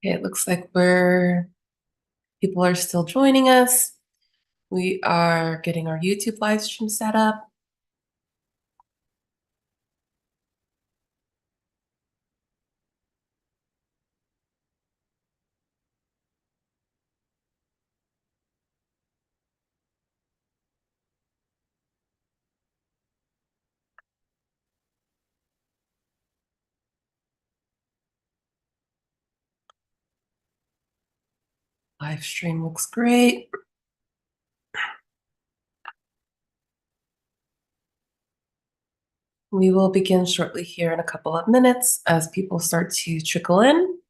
Okay, it looks like people are still joining us. We are getting our YouTube live stream set up. Live stream looks great. We will begin shortly here in a couple of minutes as people start to trickle in.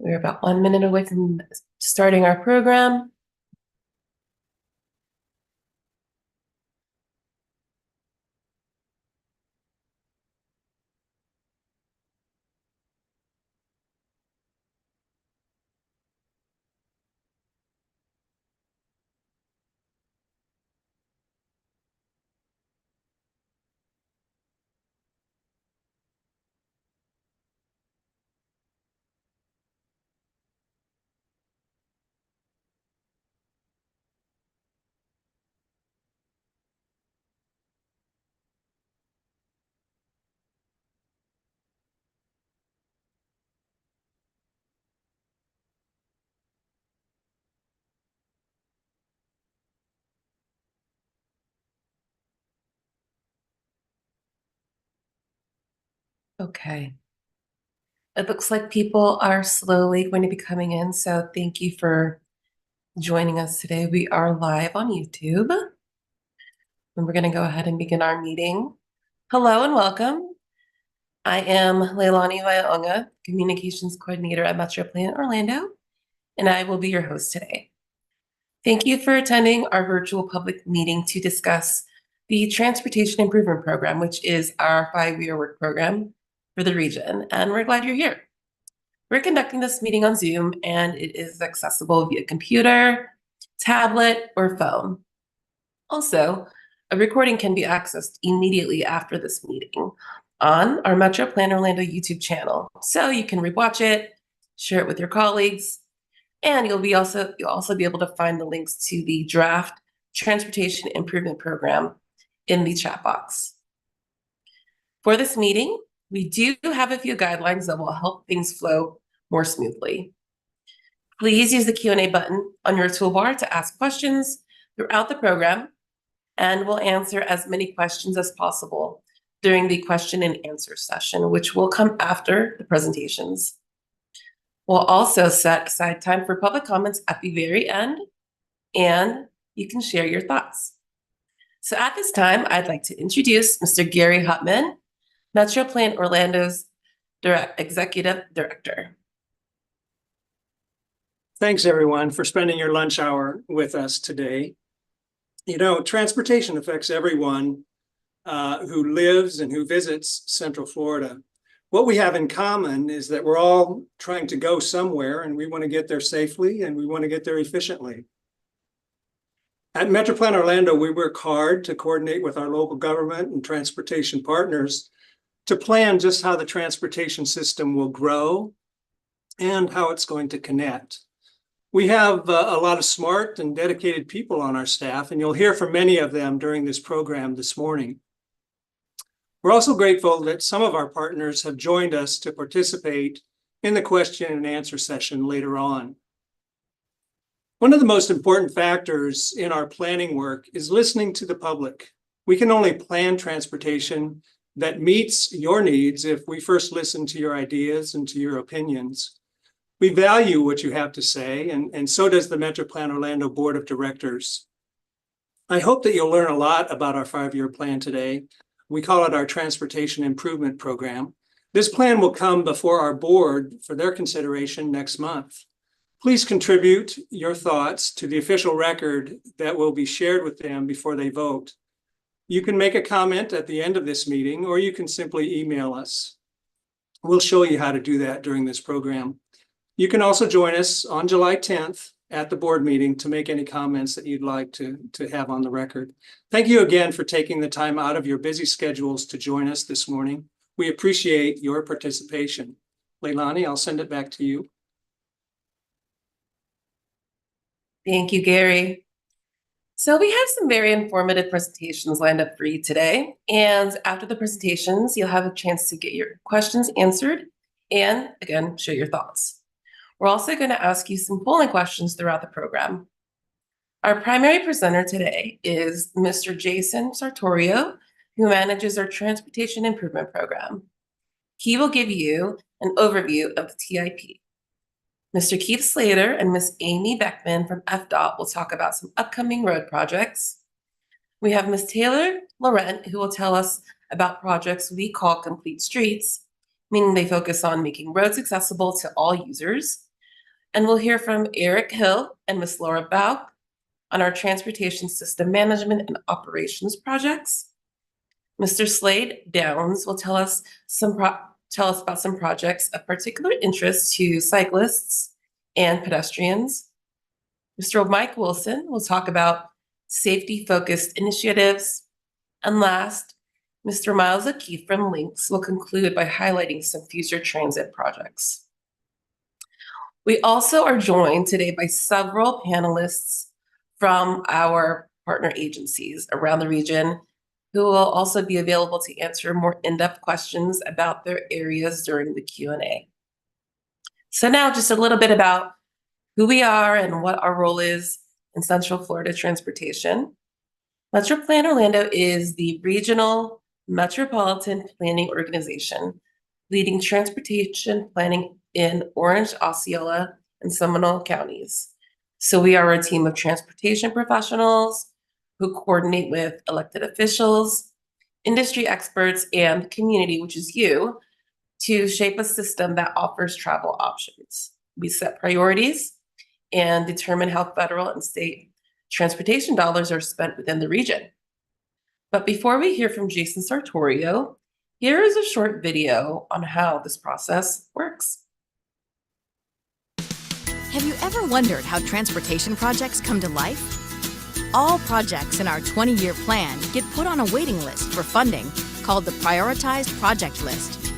We're about 1 minute away from starting our program. Okay. It looks like people are slowly going to be coming in, so thank you for joining us today. We are live on YouTube, and we're going to go ahead and begin our meeting. Hello and welcome. I am Leilani Waionga, Communications Coordinator at MetroPlan Orlando, and I will be your host today. Thank you for attending our virtual public meeting to discuss the Transportation Improvement Program, which is our 5-year work program for the region, and we're glad you're here. We're conducting this meeting on Zoom, and it is accessible via computer, tablet, or phone. Also, a recording can be accessed immediately after this meeting on our MetroPlan Orlando YouTube channel. So you can rewatch it, share it with your colleagues, and you'll also be able to find the links to the draft Transportation Improvement Program in the chat box. For this meeting, we do have a few guidelines that will help things flow more smoothly. Please use the Q&A button on your toolbar to ask questions throughout the program, and we'll answer as many questions as possible during the question and answer session, which will come after the presentations. We'll also set aside time for public comments at the very end, and you can share your thoughts. So at this time, I'd like to introduce Mr. Gary Huttman, MetroPlan Orlando's Executive Director. Thanks, everyone, for spending your lunch hour with us today. You know, transportation affects everyone who lives and who visits Central Florida. What we have in common is that we're all trying to go somewhere, and we want to get there safely, and we want to get there efficiently. At MetroPlan Orlando, we work hard to coordinate with our local government and transportation partners to plan just how the transportation system will grow and how it's going to connect. We have a lot of smart and dedicated people on our staff, and you'll hear from many of them during this program this morning. We're also grateful that some of our partners have joined us to participate in the question and answer session later on. One of the most important factors in our planning work is listening to the public. We can only plan transportation that meets your needs if we first listen to your ideas and to your opinions. We value what you have to say, and so does the MetroPlan Orlando Board of Directors. I hope that you'll learn a lot about our 5-year plan today. We call it our Transportation Improvement Program. This plan will come before our board for their consideration next month. Please contribute your thoughts to the official record that will be shared with them before they vote. You can make a comment at the end of this meeting, or you can simply email us. We'll show you how to do that during this program. You can also join us on July 10th at the board meeting to make any comments that you'd like to have on the record. Thank you again for taking the time out of your busy schedules to join us this morning. We appreciate your participation. Leilani, I'll send it back to you. Thank you, Gary. So we have some very informative presentations lined up for you today. And after the presentations, you'll have a chance to get your questions answered and, again, share your thoughts. We're also going to ask you some polling questions throughout the program. Our primary presenter today is Mr. Jason Sartorio, who manages our Transportation Improvement Program. He will give you an overview of the TIP. Mr. Keith Slater and Ms. Amy Beckman from FDOT will talk about some upcoming road projects. We have Ms. Taylor Laurent, who will tell us about projects we call Complete Streets, meaning they focus on making roads accessible to all users. And we'll hear from Eric Hill and Ms. Laura Bauk on our Transportation System Management and Operations projects. Mr. Slade Downs will tell us about some projects of particular interest to cyclists and pedestrians. Mr. Mike Wilson will talk about safety-focused initiatives. And last, Mr. Miles O'Keefe from Lynx will conclude by highlighting some future transit projects. We also are joined today by several panelists from our partner agencies around the region who will also be available to answer more in-depth questions about their areas during the Q&A. So now just a little bit about who we are and what our role is in Central Florida Transportation. MetroPlan Orlando is the regional metropolitan planning organization leading transportation planning in Orange, Osceola, and Seminole counties. So we are a team of transportation professionals who coordinate with elected officials, industry experts, and community, which is you, to shape a system that offers travel options. We set priorities and determine how federal and state transportation dollars are spent within the region. But before we hear from Jason Sartorio, here is a short video on how this process works. Have you ever wondered how transportation projects come to life? All projects in our 20-year plan get put on a waiting list for funding called the Prioritized Project List.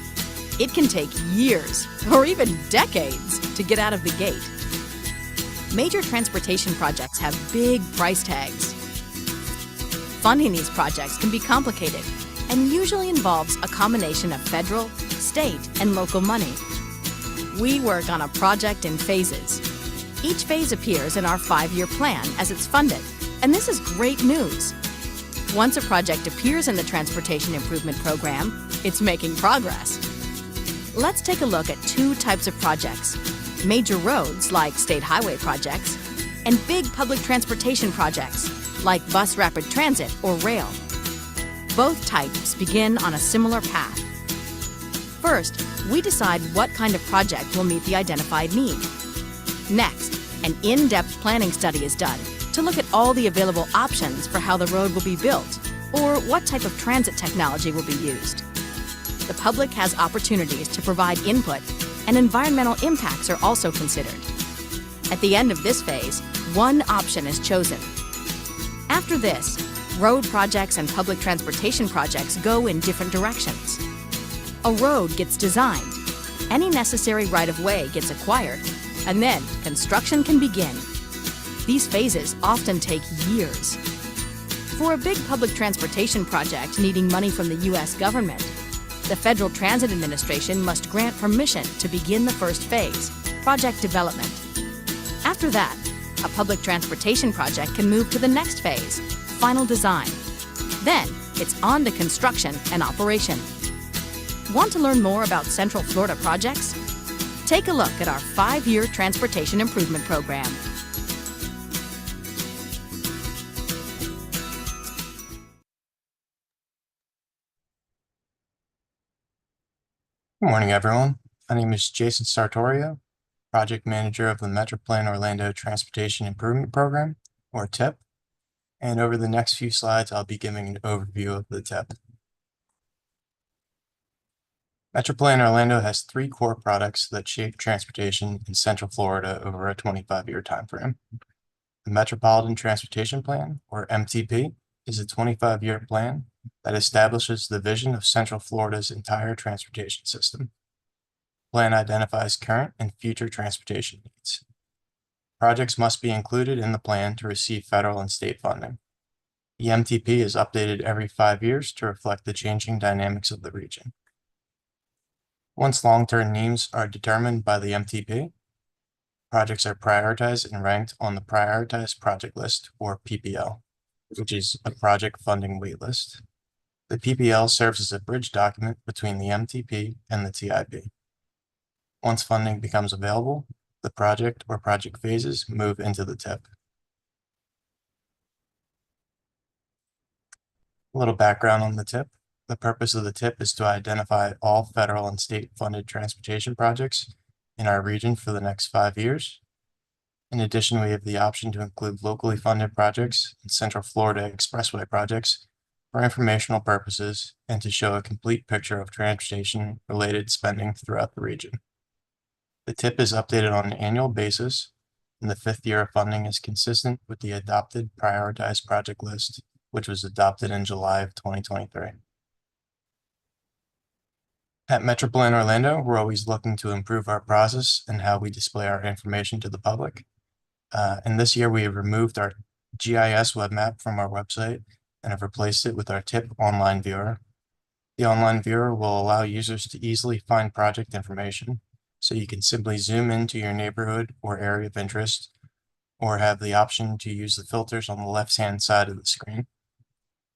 It can take years or even decades to get out of the gate. Major transportation projects have big price tags. Funding these projects can be complicated and usually involves a combination of federal, state, and local money. We work on a project in phases. Each phase appears in our 5-year plan as it's funded, and this is great news. Once a project appears in the Transportation Improvement Program, it's making progress. Let's take a look at 2 types of projects: major roads, like state highway projects, and big public transportation projects, like bus rapid transit or rail. Both types begin on a similar path. First, we decide what kind of project will meet the identified need. Next, an in-depth planning study is done to look at all the available options for how the road will be built or what type of transit technology will be used. The public has opportunities to provide input, and environmental impacts are also considered. At the end of this phase, one option is chosen. After this, road projects and public transportation projects go in different directions. A road gets designed, any necessary right-of-way gets acquired, and then construction can begin. These phases often take years. For a big public transportation project needing money from the U.S. government, the Federal Transit Administration must grant permission to begin the first phase, project development. After that, a public transportation project can move to the next phase, final design. Then, it's on to construction and operation. Want to learn more about Central Florida projects? Take a look at our 5-year Transportation Improvement Program. Good morning, everyone. My name is Jason Sartorio, Project Manager of the MetroPlan Orlando Transportation Improvement Program, or TIP. And over the next few slides, I'll be giving an overview of the TIP. Metroplan Orlando has three core products that shape transportation in Central Florida over a 25-year timeframe. The Metropolitan Transportation Plan, or MTP, is a 25-year plan that establishes the vision of Central Florida's entire transportation system. The plan identifies current and future transportation needs. Projects must be included in the plan to receive federal and state funding. The MTP is updated every 5 years to reflect the changing dynamics of the region. Once long-term needs are determined by the MTP, projects are prioritized and ranked on the Prioritized Project List, or PPL, which is a project funding waitlist. The PPL serves as a bridge document between the MTP and the TIP. Once funding becomes available, the project or project phases move into the TIP. A little background on the TIP. The purpose of the TIP is to identify all federal and state funded transportation projects in our region for the next 5 years. In addition, we have the option to include locally funded projects and Central Florida Expressway projects for informational purposes and to show a complete picture of transportation-related spending throughout the region. The TIP is updated on an annual basis, and the 5th year of funding is consistent with the adopted Prioritized Project List, which was adopted in July of 2023. At Metroplan Orlando, we're always looking to improve our process and how we display our information to the public. And this year, we have removed our GIS web map from our website and have replaced it with our TIP online viewer. The online viewer will allow users to easily find project information, so you can simply zoom into your neighborhood or area of interest, or have the option to use the filters on the left-hand side of the screen.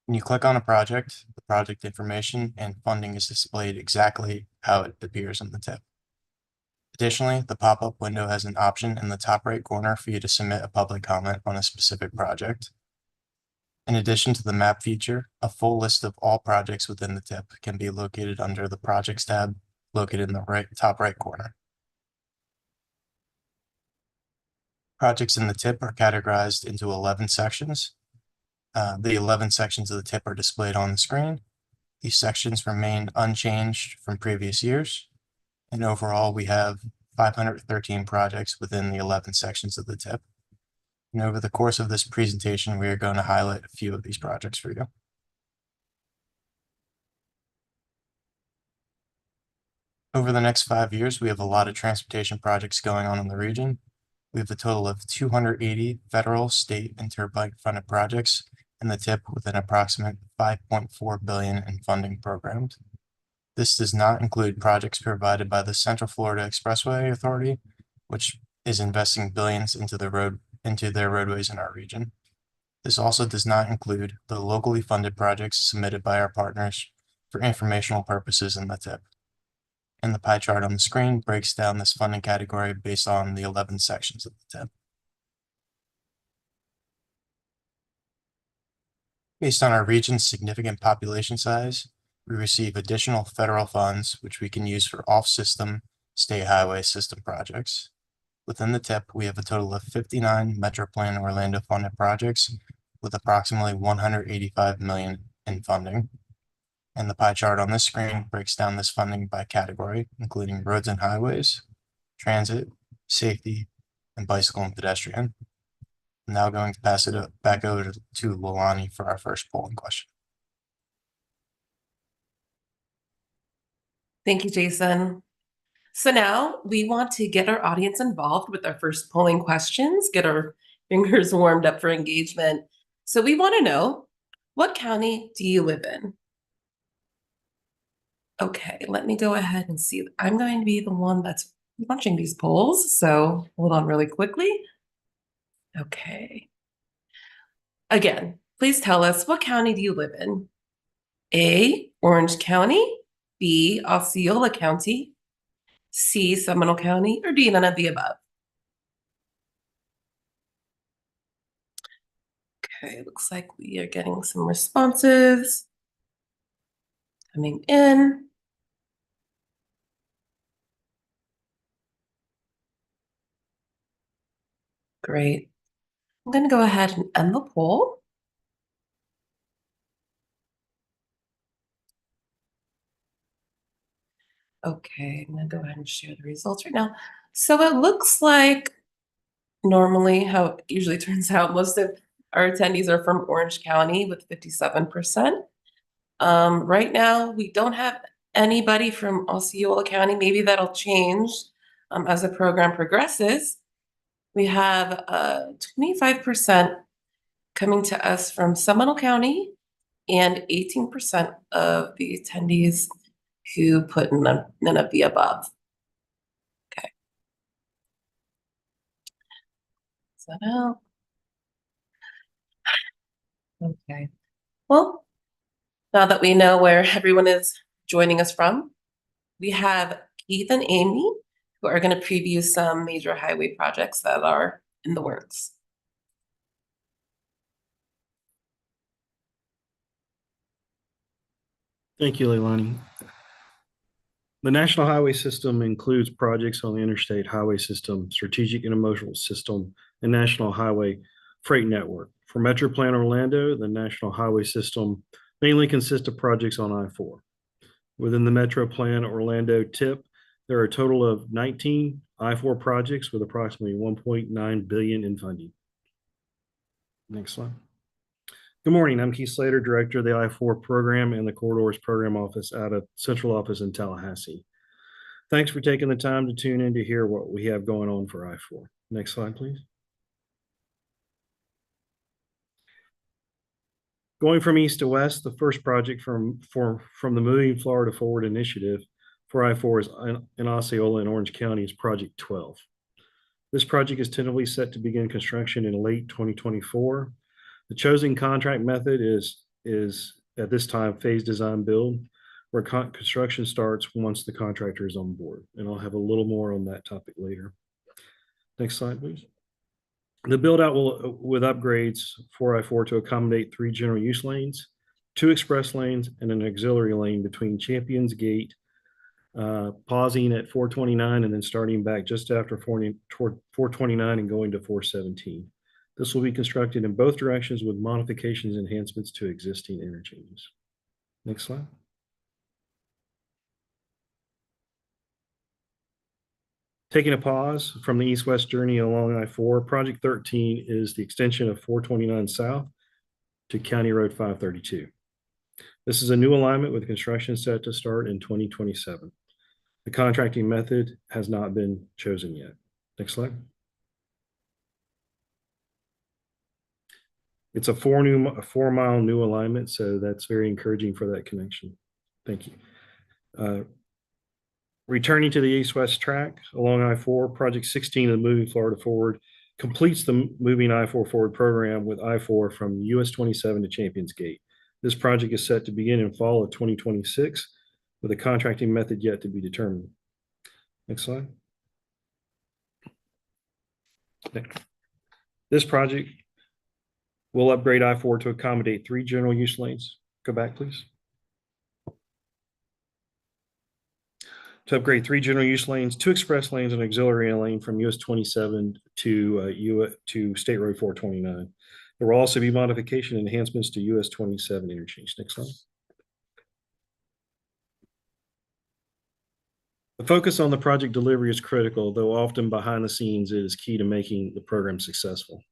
When you click on a project, the project information and funding is displayed exactly how it appears in the TIP. Additionally, the pop-up window has an option in the top right corner for you to submit a public comment on a specific project. In addition to the map feature, a full list of all projects within the TIP can be located under the Projects tab located in the top right corner. Projects in the TIP are categorized into 11 sections. The 11 sections of the TIP are displayed on the screen. These sections remain unchanged from previous years. And overall, we have 513 projects within the 11 sections of the TIP. And over the course of this presentation, we are going to highlight a few of these projects for you. Over the next 5 years, we have a lot of transportation projects going on in the region. We have a total of 280 federal, state, and turnpike funded projects in the TIP with an approximate $5.4 billion in funding programmed. This does not include projects provided by the Central Florida Expressway Authority, which is investing billions into their roadways in our region. This also does not include the locally funded projects submitted by our partners for informational purposes in the TIP. And the pie chart on the screen breaks down this funding category based on the 11 sections of the TIP. Based on our region's significant population size, we receive additional federal funds, which we can use for off-system state highway system projects. Within the TIP, we have a total of 59 Metroplan Orlando funded projects with approximately $185 million in funding. And the pie chart on this screen breaks down this funding by category, including roads and highways, transit, safety, and bicycle and pedestrian. I'm now going to pass it back over to Lilani for our first polling question. Thank you, Jason. So now we want to get our audience involved with our first polling questions, get our fingers warmed up for engagement. So we want to know, what county do you live in? Okay, let me go ahead and see. I'm going to be the one that's launching these polls, so hold on really quickly. Okay. Again, please tell us, what county do you live in? A, Orange County, B, Osceola County, C, Seminole County, or D, none of the above? Okay, looks like we are getting some responses coming in. Great. I'm going to go ahead and end the poll. Okay, I'm gonna go ahead and share the results right now. So it looks like normally how it usually turns out, most of our attendees are from Orange County with 57%. Right now, we don't have anybody from Osceola County. Maybe that'll change as the program progresses. We have 25% coming to us from Seminole County and 18% of the attendees who put none of the above. Okay. Is that out? Okay. Well, now that we know where everyone is joining us from, we have Keith and Amy who are going to preview some major highway projects that are in the works. Thank you, Leilani. The National Highway System includes projects on the Interstate Highway System, Strategic Intermodal System, and National Highway Freight Network. For Metro Plan Orlando, the National Highway System mainly consists of projects on I-4. Within the Metro Plan Orlando TIP, there are a total of 19 I-4 projects with approximately $1.9 billion in funding. Next slide. Good morning. I'm Keith Slater, Director of the I-4 Program and the Corridors Program Office out of Central Office in Tallahassee. Thanks for taking the time to tune in to hear what we have going on for I-4. Next slide, please. Going from east to west, the first project from the Moving Florida Forward initiative for I-4 is in Osceola in Orange County is Project 12. This project is tentatively set to begin construction in late 2024. The chosen contract method is at this time phase design build, where construction starts once the contractor is on board. And I'll have a little more on that topic later. Next slide, please. The build out will with upgrades for I-4 to accommodate 3 general use lanes, 2 express lanes, and an auxiliary lane between Champions Gate, pausing at 429 and then starting back just after toward 429 and going to 417. This will be constructed in both directions with modifications and enhancements to existing interchanges. Next slide. Taking a pause from the east-west journey along I-4, Project 13 is the extension of 429 South to County Road 532. This is a new alignment with construction set to start in 2027. The contracting method has not been chosen yet. Next slide. It's a 4-mile new alignment, so that's very encouraging for that connection. Thank you. Returning to the east-west track along I-4, Project 16 of the Moving Florida Forward completes the Moving I-4 Forward program with I-4 from US 27 to Champions Gate. This project is set to begin in fall of 2026 with a contracting method yet to be determined. Next slide. This project will upgrade I-4 to accommodate 3 general use lanes. Go back, please. To upgrade 3 general use lanes, 2 express lanes, and auxiliary lane from US 27 to State Road 429. There will also be modification and enhancements to US 27 interchange. Next slide. The focus on the project delivery is critical, though often behind the scenes it is key to making the program successful.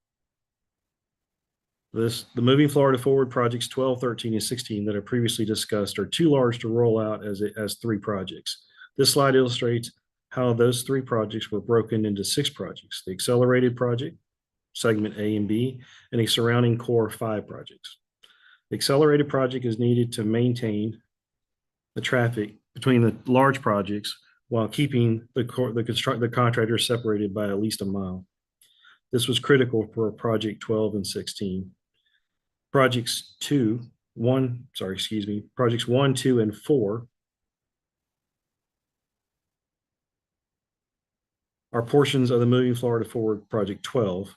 The Moving Florida Forward projects 12, 13, and 16 that are previously discussed are too large to roll out as 3 projects. This slide illustrates how those 3 projects were broken into 6 projects: the accelerated project, segment A and B, and a surrounding core 5 projects. The accelerated project is needed to maintain the traffic between the large projects while keeping the contractor separated by at least a mile. This was critical for Project 12 and 16. Projects 1, 2, and 4 are portions of the Moving Florida Forward Project 12,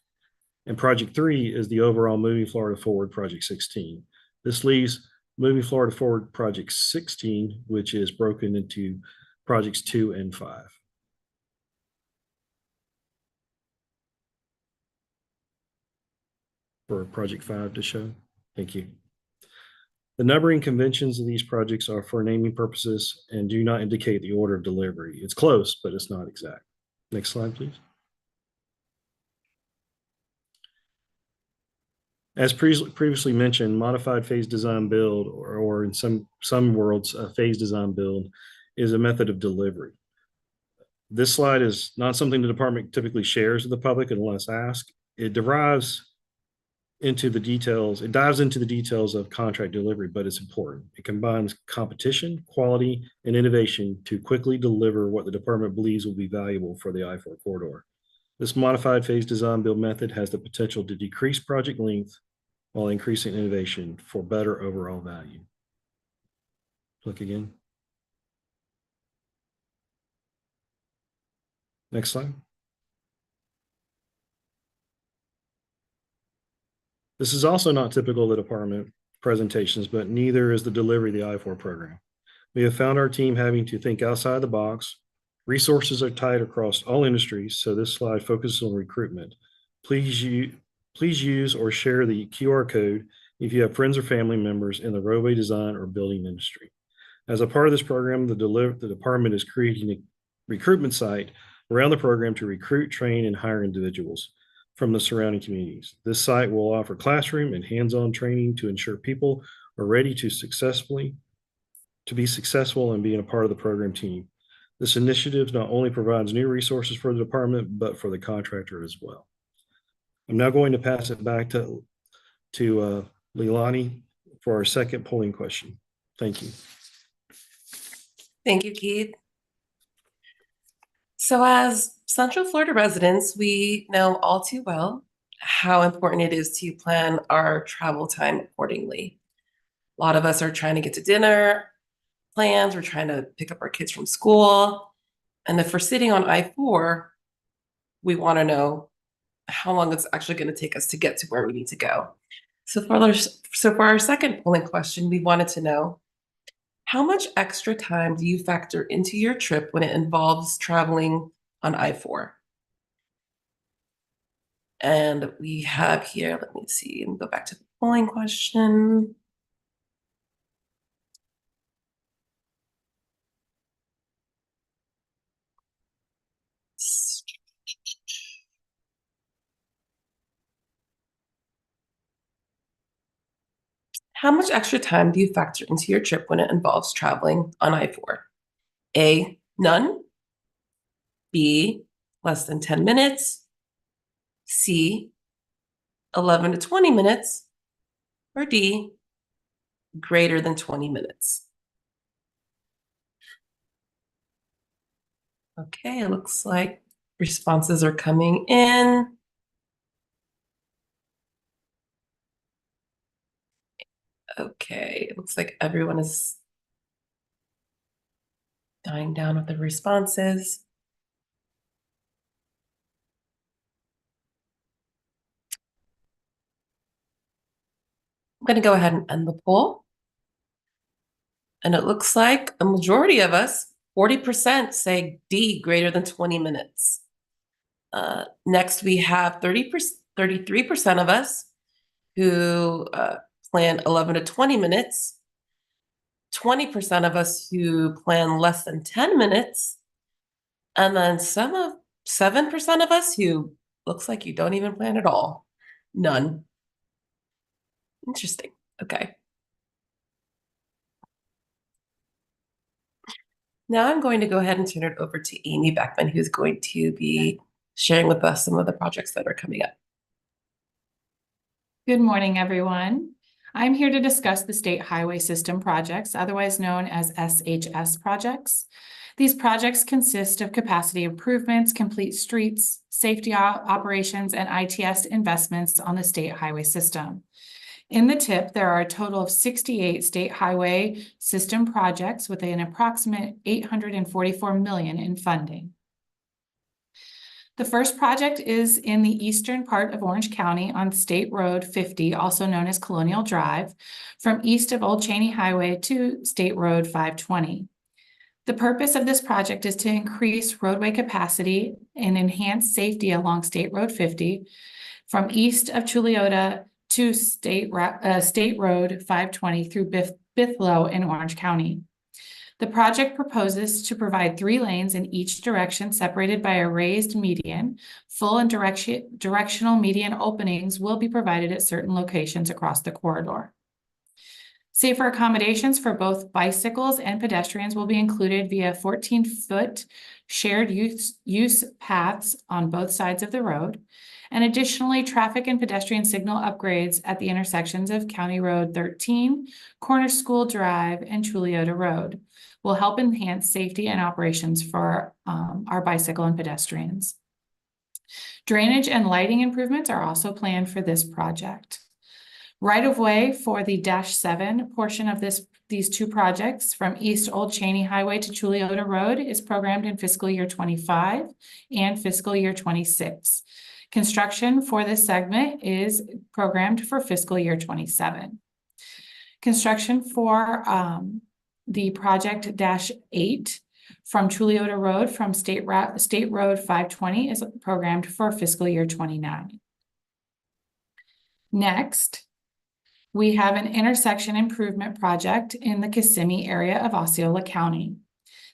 and Project 3 is the overall Moving Florida Forward Project 16. This leaves Moving Florida Forward Project 16, which is broken into Projects 2 and 5. For Project 5 to show. Thank you. The numbering conventions of these projects are for naming purposes and do not indicate the order of delivery. It's close, but it's not exact. Next slide, please. As previously mentioned, modified phase design build, or in some worlds, a phase design build, is a method of delivery. This slide is not something the department typically shares with the public unless asked. It dives into the details of contract delivery, but it's important. It combines competition, quality, and innovation to quickly deliver what the department believes will be valuable for the I-4 corridor. This modified phase design build method has the potential to decrease project length while increasing innovation for better overall value. Click again. Next slide. This is also not typical of the department presentations, but neither is the delivery of the I-4 program. We have found our team having to think outside the box. Resources are tight across all industries, so this slide focuses on recruitment. Please use or share the QR code if you have friends or family members in the roadway design or building industry. As a part of this program, the department is creating a recruitment site around the program to recruit, train, and hire individuals from the surrounding communities. This site will offer classroom and hands-on training to ensure people are ready to be successful and being a part of the program team. This initiative not only provides new resources for the department, but for the contractor as well. I'm now going to pass it back to Leilani for our second polling question. Thank you. Thank you, Keith. So as Central Florida residents, we know all too well how important it is to plan our travel time accordingly. A lot of us are trying to get to dinner plans, we're trying to pick up our kids from school. And if we're sitting on I-4, we want to know how long it's actually going to take us to get to where we need to go. So for our second polling question, we wanted to know, how much extra time do you factor into your trip when it involves traveling on I-4? And we have here, let me see, and go back to the polling question. How much extra time do you factor into your trip when it involves traveling on I-4? A, none. B, less than 10 minutes. C, 11 to 20 minutes. Or D, greater than 20 minutes. Okay, it looks like responses are coming in. Okay, it looks like everyone is dying down with the responses. I'm going to go ahead and end the poll. And it looks like a majority of us, 40%, say D, greater than 20 minutes. Next, we have 33% of us who plan 11 to 20 minutes, 20% of us who plan less than 10 minutes, and then 7% of us who looks like you don't even plan at all. None. Interesting. Okay. Now I'm going to go ahead and turn it over to Amy Beckman, who's going to be sharing with us some of the projects that are coming up. Good morning, everyone. I'm here to discuss the State Highway System projects, otherwise known as SHS projects. These projects consist of capacity improvements, complete streets, safety operations, and ITS investments on the state highway system. In the TIP, there are a total of 68 state highway system projects with an approximate $844 million in funding. The first project is in the eastern part of Orange County on State Road 50, also known as Colonial Drive, from east of Old Cheney Highway to State Road 520. The purpose of this project is to increase roadway capacity and enhance safety along State Road 50 from east of Chuliota to State Road 520 through Bithlo in Orange County. The project proposes to provide 3 lanes in each direction separated by a raised median. Full and directional median openings will be provided at certain locations across the corridor. Safer accommodations for both bicycles and pedestrians will be included via 14-foot shared use paths on both sides of the road. And additionally, traffic and pedestrian signal upgrades at the intersections of County Road 13, Corner School Drive, and Chuliota Road will help enhance safety and operations for our bicycle and pedestrians. Drainage and lighting improvements are also planned for this project. Right-of-way for the -7 portion of these 2 projects from East Old Cheney Highway to Chuliota Road is programmed in fiscal year 25 and fiscal year 26. Construction for this segment is programmed for fiscal year 27. Construction for the project -8 from Chuliota Road from State Road 520 is programmed for fiscal year 29. Next, we have an intersection improvement project in the Kissimmee area of Osceola County.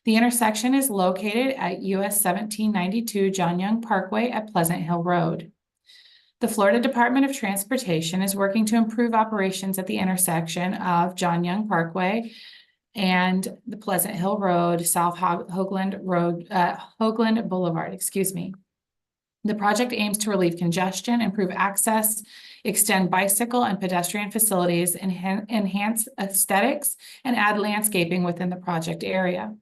The intersection is located at US 1792 John Young Parkway at Pleasant Hill Road. The Florida Department of Transportation is working to improve operations at the intersection of John Young Parkway and the Pleasant Hill Road, South Hoagland Road, Hoagland Boulevard, excuse me. The project aims to relieve congestion, improve access, extend bicycle and pedestrian facilities, enhance aesthetics, and add landscaping within the project area.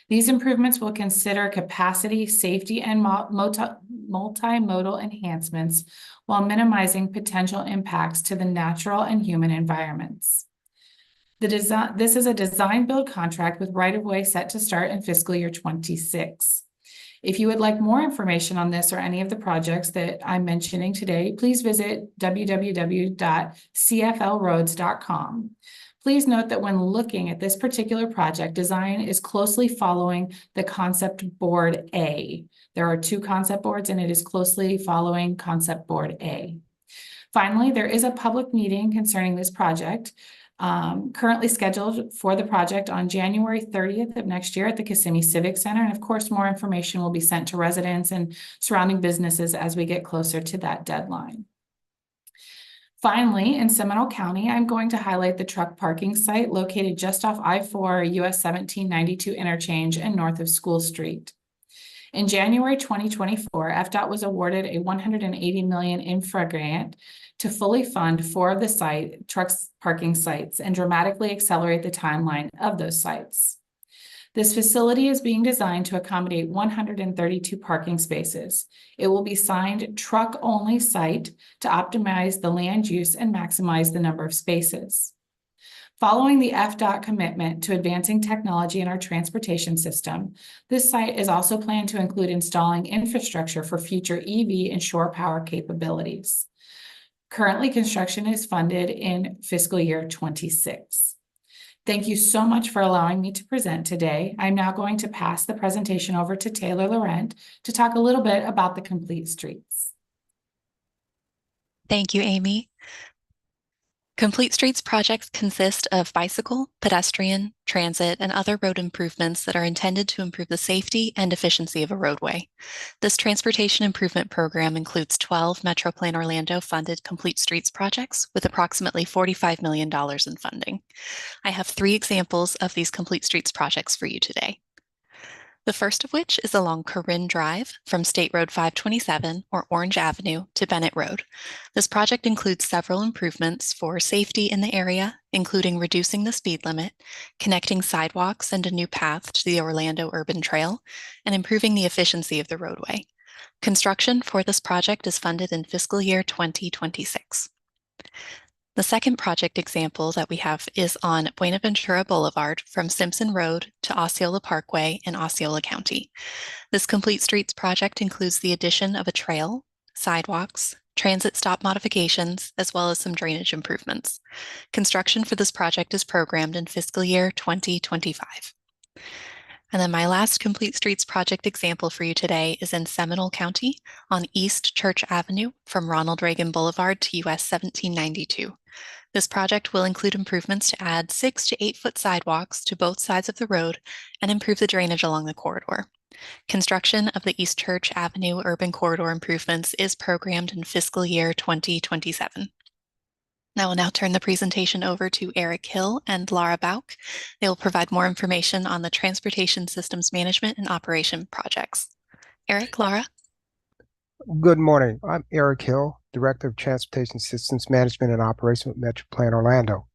These improvements will consider capacity, safety, and multimodal enhancements while minimizing potential impacts to the natural and human environments. This is a design-build contract with right-of-way set to start in fiscal year 26. If you would like more information on this or any of the projects that I'm mentioning today, please visit www.cflroads.com. Please note that when looking at this particular project, design is closely following the concept board A. There are 2 concept boards and it is closely following concept board A. Finally, there is a public meeting concerning this project currently scheduled for the project on January 30th of next year at the Kissimmee Civic Center. And of course, more information will be sent to residents and surrounding businesses as we get closer to that deadline. Finally, in Seminole County, I'm going to highlight the truck parking site located just off I-4 US 1792 interchange and north of School Street. In January 2024, FDOT was awarded a $180 million infra grant to fully fund 4 of the trucks parking sites and dramatically accelerate the timeline of those sites. This facility is being designed to accommodate 132 parking spaces. It will be signed truck-only site to optimize the land use and maximize the number of spaces. Following the FDOT commitment to advancing technology in our transportation system, this site is also planned to include installing infrastructure for future EV and shore power capabilities. Currently, construction is funded in fiscal year 26. Thank you so much for allowing me to present today. I'm now going to pass the presentation over to Taylor Laurent to talk a little bit about the Complete Streets. Thank you, Amy. Complete Streets projects consist of bicycle, pedestrian, transit, and other road improvements that are intended to improve the safety and efficiency of a roadway. This transportation improvement program includes 12 Metro Plan Orlando funded Complete Streets projects with approximately $45 million in funding. I have 3 examples of these Complete Streets projects for you today. The first of which is along Corinne Drive from State Road 527 or Orange Avenue to Bennett Road. This project includes several improvements for safety in the area, including reducing the speed limit, connecting sidewalks and a new path to the Orlando Urban Trail, and improving the efficiency of the roadway. Construction for this project is funded in fiscal year 2026. The second project example that we have is on Buenaventura Boulevard from Simpson Road to Osceola Parkway in Osceola County. This Complete Streets project includes the addition of a trail, sidewalks, transit stop modifications, as well as some drainage improvements. Construction for this project is programmed in fiscal year 2025. And then my last Complete Streets project example for you today is in Seminole County on East Church Avenue from Ronald Reagan Boulevard to US 1792. This project will include improvements to add 6 to 8 foot sidewalks to both sides of the road and improve the drainage along the corridor. Construction of the East Church Avenue urban corridor improvements is programmed in fiscal year 2027. I will now turn the presentation over to Eric Hill and Laura Bauk. They will provide more information on the Transportation Systems Management and Operation projects. Eric, Laura? Good morning. I'm Eric Hill, Director of Transportation Systems Management and Operation with MetroPlan Orlando.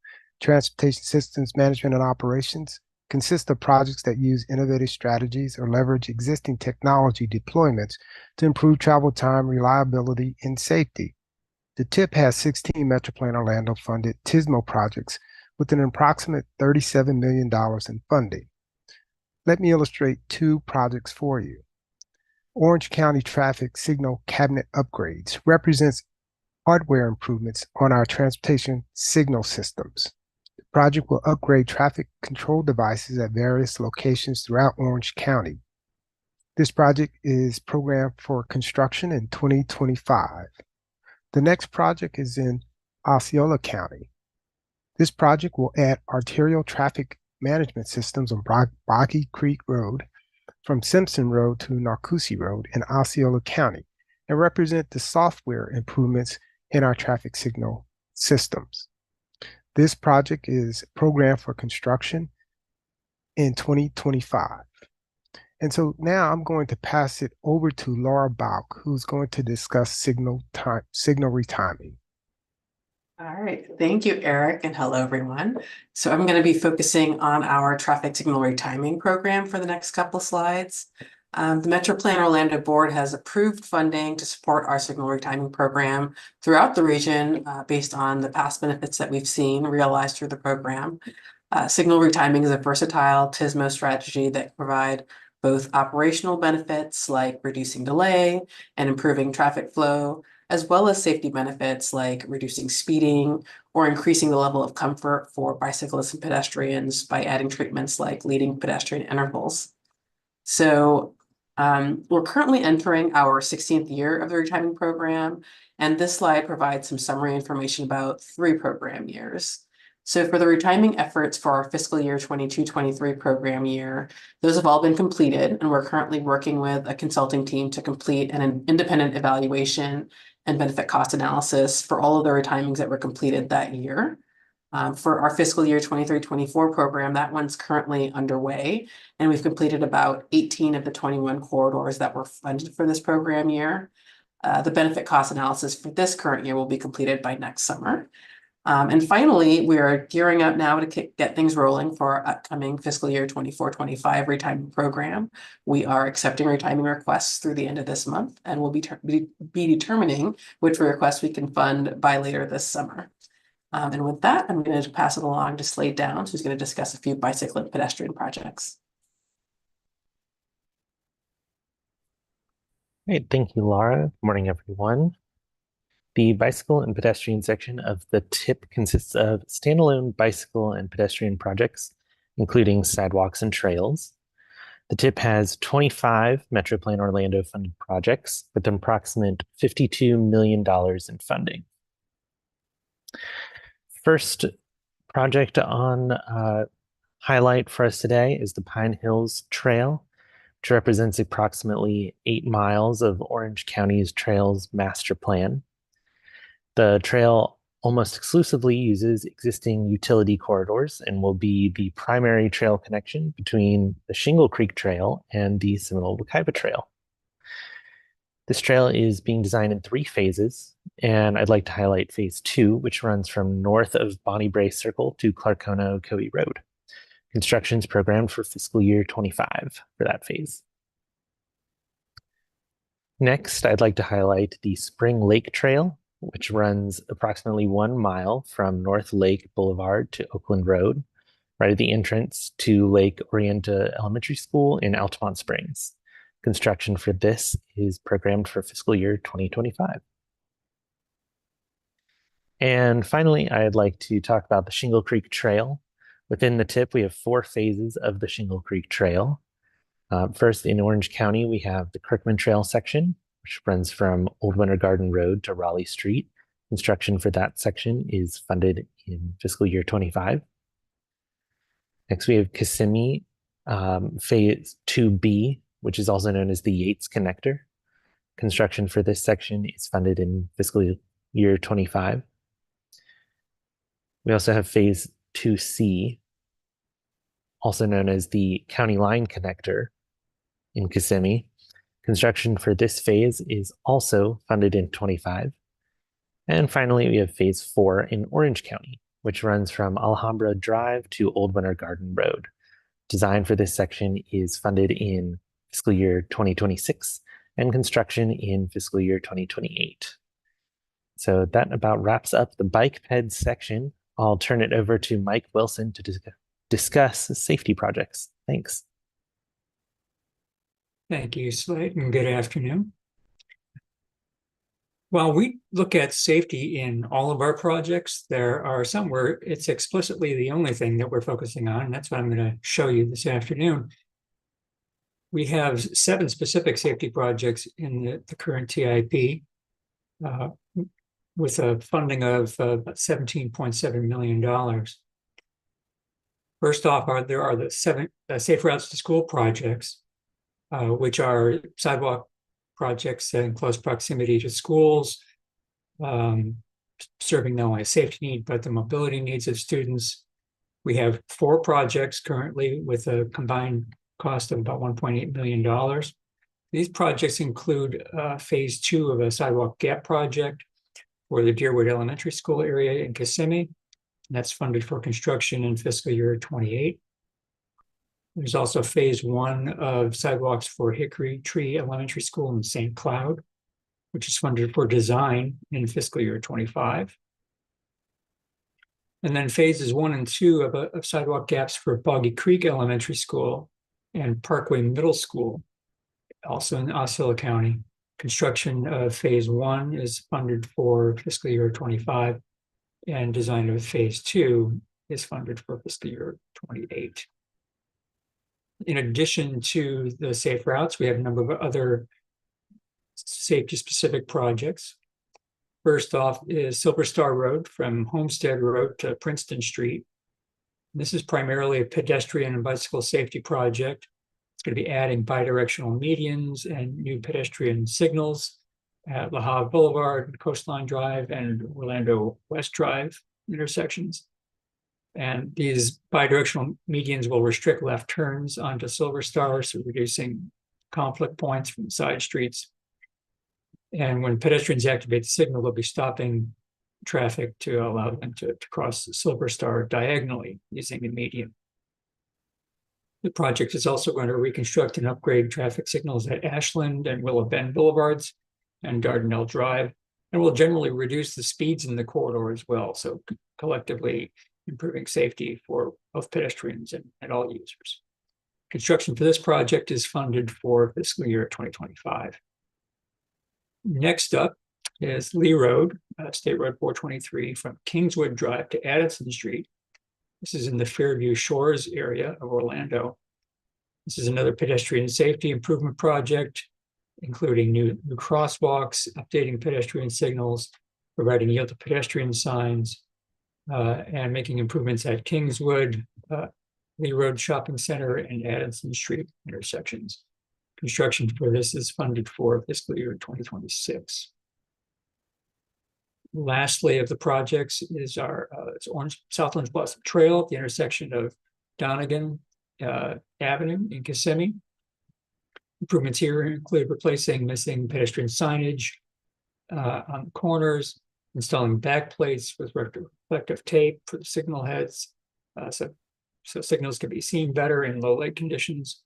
Transportation Systems Management and Operations consist of projects that use innovative strategies or leverage existing technology deployments to improve travel time, reliability, and safety. The TIP has 16 MetroPlan Orlando funded TSMO projects with an approximate $37 million in funding. Let me illustrate 2 projects for you. Orange County Traffic Signal Cabinet Upgrades represents hardware improvements on our transportation signal systems. The project will upgrade traffic control devices at various locations throughout Orange County. This project is programmed for construction in 2025. The next project is in Osceola County. This project will add arterial traffic management systems on Boggy Creek Road from Simpson Road to Narcoossee Road in Osceola County and represent the software improvements in our traffic signal systems. This project is programmed for construction in 2025. And so now I'm going to pass it over to Laura Bauk, who's going to discuss signal retiming. All right, thank you, Eric, and hello, everyone. So I'm going to be focusing on our traffic signal retiming program for the next couple of slides. The MetroPlan Orlando Board has approved funding to support our signal retiming program throughout the region based on the past benefits that we've seen realized through the program. Signal retiming is a versatile TSMO strategy that provide both operational benefits like reducing delay and improving traffic flow, as well as safety benefits like reducing speeding or increasing the level of comfort for bicyclists and pedestrians by adding treatments like leading pedestrian intervals. So we're currently entering our 16th year of the retiming program, and this slide provides some summary information about 3 program years. So for the retiming efforts for our fiscal year 22-23 program year, those have all been completed, and we're currently working with a consulting team to complete an independent evaluation and benefit cost analysis for all of the retimings that were completed that year. For our fiscal year 23-24 program, that one's currently underway, and we've completed about 18 of the 21 corridors that were funded for this program year. The benefit cost analysis for this current year will be completed by next summer. And finally, we are gearing up now to get things rolling for our upcoming fiscal year 24-25 retiming program. We are accepting retiming requests through the end of this month, and we'll be determining which requests we can fund by later this summer. And with that, I'm going to pass it along to Slade Downs, who's going to discuss a few bicycle and pedestrian projects. Great, thank you, Laura. Good morning, everyone. The bicycle and pedestrian section of the TIP consists of standalone bicycle and pedestrian projects, including sidewalks and trails. The TIP has 25 MetroPlan Orlando funded projects with an approximate $52 million in funding. First project on highlight for us today is the Pine Hills Trail, which represents approximately 8 miles of Orange County's Trails Master Plan. The trail almost exclusively uses existing utility corridors and will be the primary trail connection between the Shingle Creek Trail and the Seminole-Wekiva Trail. This trail is being designed in 3 phases, and I'd like to highlight phase 2, which runs from north of Bonnie Brae Circle to Clarkona-Ocoee Road. Construction is programmed for fiscal year 25 for that phase. Next, I'd like to highlight the Spring Lake Trail, which runs approximately 1 mile from North Lake Boulevard to Oakland Road, right at the entrance to Lake Orienta Elementary School in Altamont Springs. Construction for this is programmed for fiscal year 2025. And finally, I'd like to talk about the Shingle Creek Trail. Within the TIP, we have 4 phases of the Shingle Creek Trail. First, in Orange County, we have the Kirkman Trail section, which runs from Old Winter Garden Road to Raleigh Street. Construction for that section is funded in fiscal year 25. Next, we have Kissimmee Phase 2B, which is also known as the Yates Connector. Construction for this section is funded in fiscal year 25. We also have Phase 2C, also known as the County Line Connector in Kissimmee. Construction for this phase is also funded in 25. And finally, we have Phase 4 in Orange County, which runs from Alhambra Drive to Old Winter Garden Road. Design for this section is funded in fiscal year 2026 and construction in fiscal year 2028. So that about wraps up the bike ped section. I'll turn it over to Mike Wilson to discuss safety projects. Thanks. Thank you, Slate, and good afternoon. While we look at safety in all of our projects, there are some where it's explicitly the only thing that we're focusing on, and that's what I'm going to show you this afternoon. We have 7 specific safety projects in the current TIP with a funding of $17.7 million. First off, there are the 7 Safe Routes to School projects, which are sidewalk projects in close proximity to schools, serving not only a safety need, but the mobility needs of students. We have 4 projects currently with a combined cost of about $1.8 million. These projects include phase 2 of a sidewalk gap project for the Deerwood Elementary School area in Kissimmee. And that's funded for construction in fiscal year 28. There's also phase 1 of sidewalks for Hickory Tree Elementary School in St. Cloud, which is funded for design in fiscal year 25. And then phases 1 and 2 of sidewalk gaps for Boggy Creek Elementary School and Parkway Middle School, also in Osceola County. Construction of phase 1 is funded for fiscal year 25, and design of phase 2 is funded for fiscal year 28. In addition to the safe routes, we have a number of other safety-specific projects. First off is Silver Star Road from Homestead Road to Princeton Street. This is primarily a pedestrian and bicycle safety project. It's going to be adding bidirectional medians and new pedestrian signals at La Havre Boulevard, Coastline Drive, and Orlando West Drive intersections. And these bidirectional medians will restrict left turns onto Silver Star, so reducing conflict points from side streets. And when pedestrians activate the signal, they'll be stopping traffic to allow them to cross Silver Star diagonally using the median. The project is also going to reconstruct and upgrade traffic signals at Ashland and Willow Bend Boulevards and Dardanelle Drive, and will generally reduce the speeds in the corridor as well, so collectively improving safety for both pedestrians and all users. Construction for this project is funded for fiscal year 2025. Next up is Lee Road, State Road 423 from Kingswood Drive to Addison Street. This is in the Fairview Shores area of Orlando. This is another pedestrian safety improvement project, including new crosswalks, updating pedestrian signals, providing yield to pedestrian signs, and making improvements at Kingswood, Lee Road Shopping Center, and Addison Street intersections. Construction for this is funded for fiscal year 2026. Lastly, of the projects is our South Orange Blossom Trail at the intersection of Donegan Avenue in Kissimmee. Improvements here include replacing missing pedestrian signage on the corners, installing backplates with reflective tape for the signal heads, so signals can be seen better in low light conditions,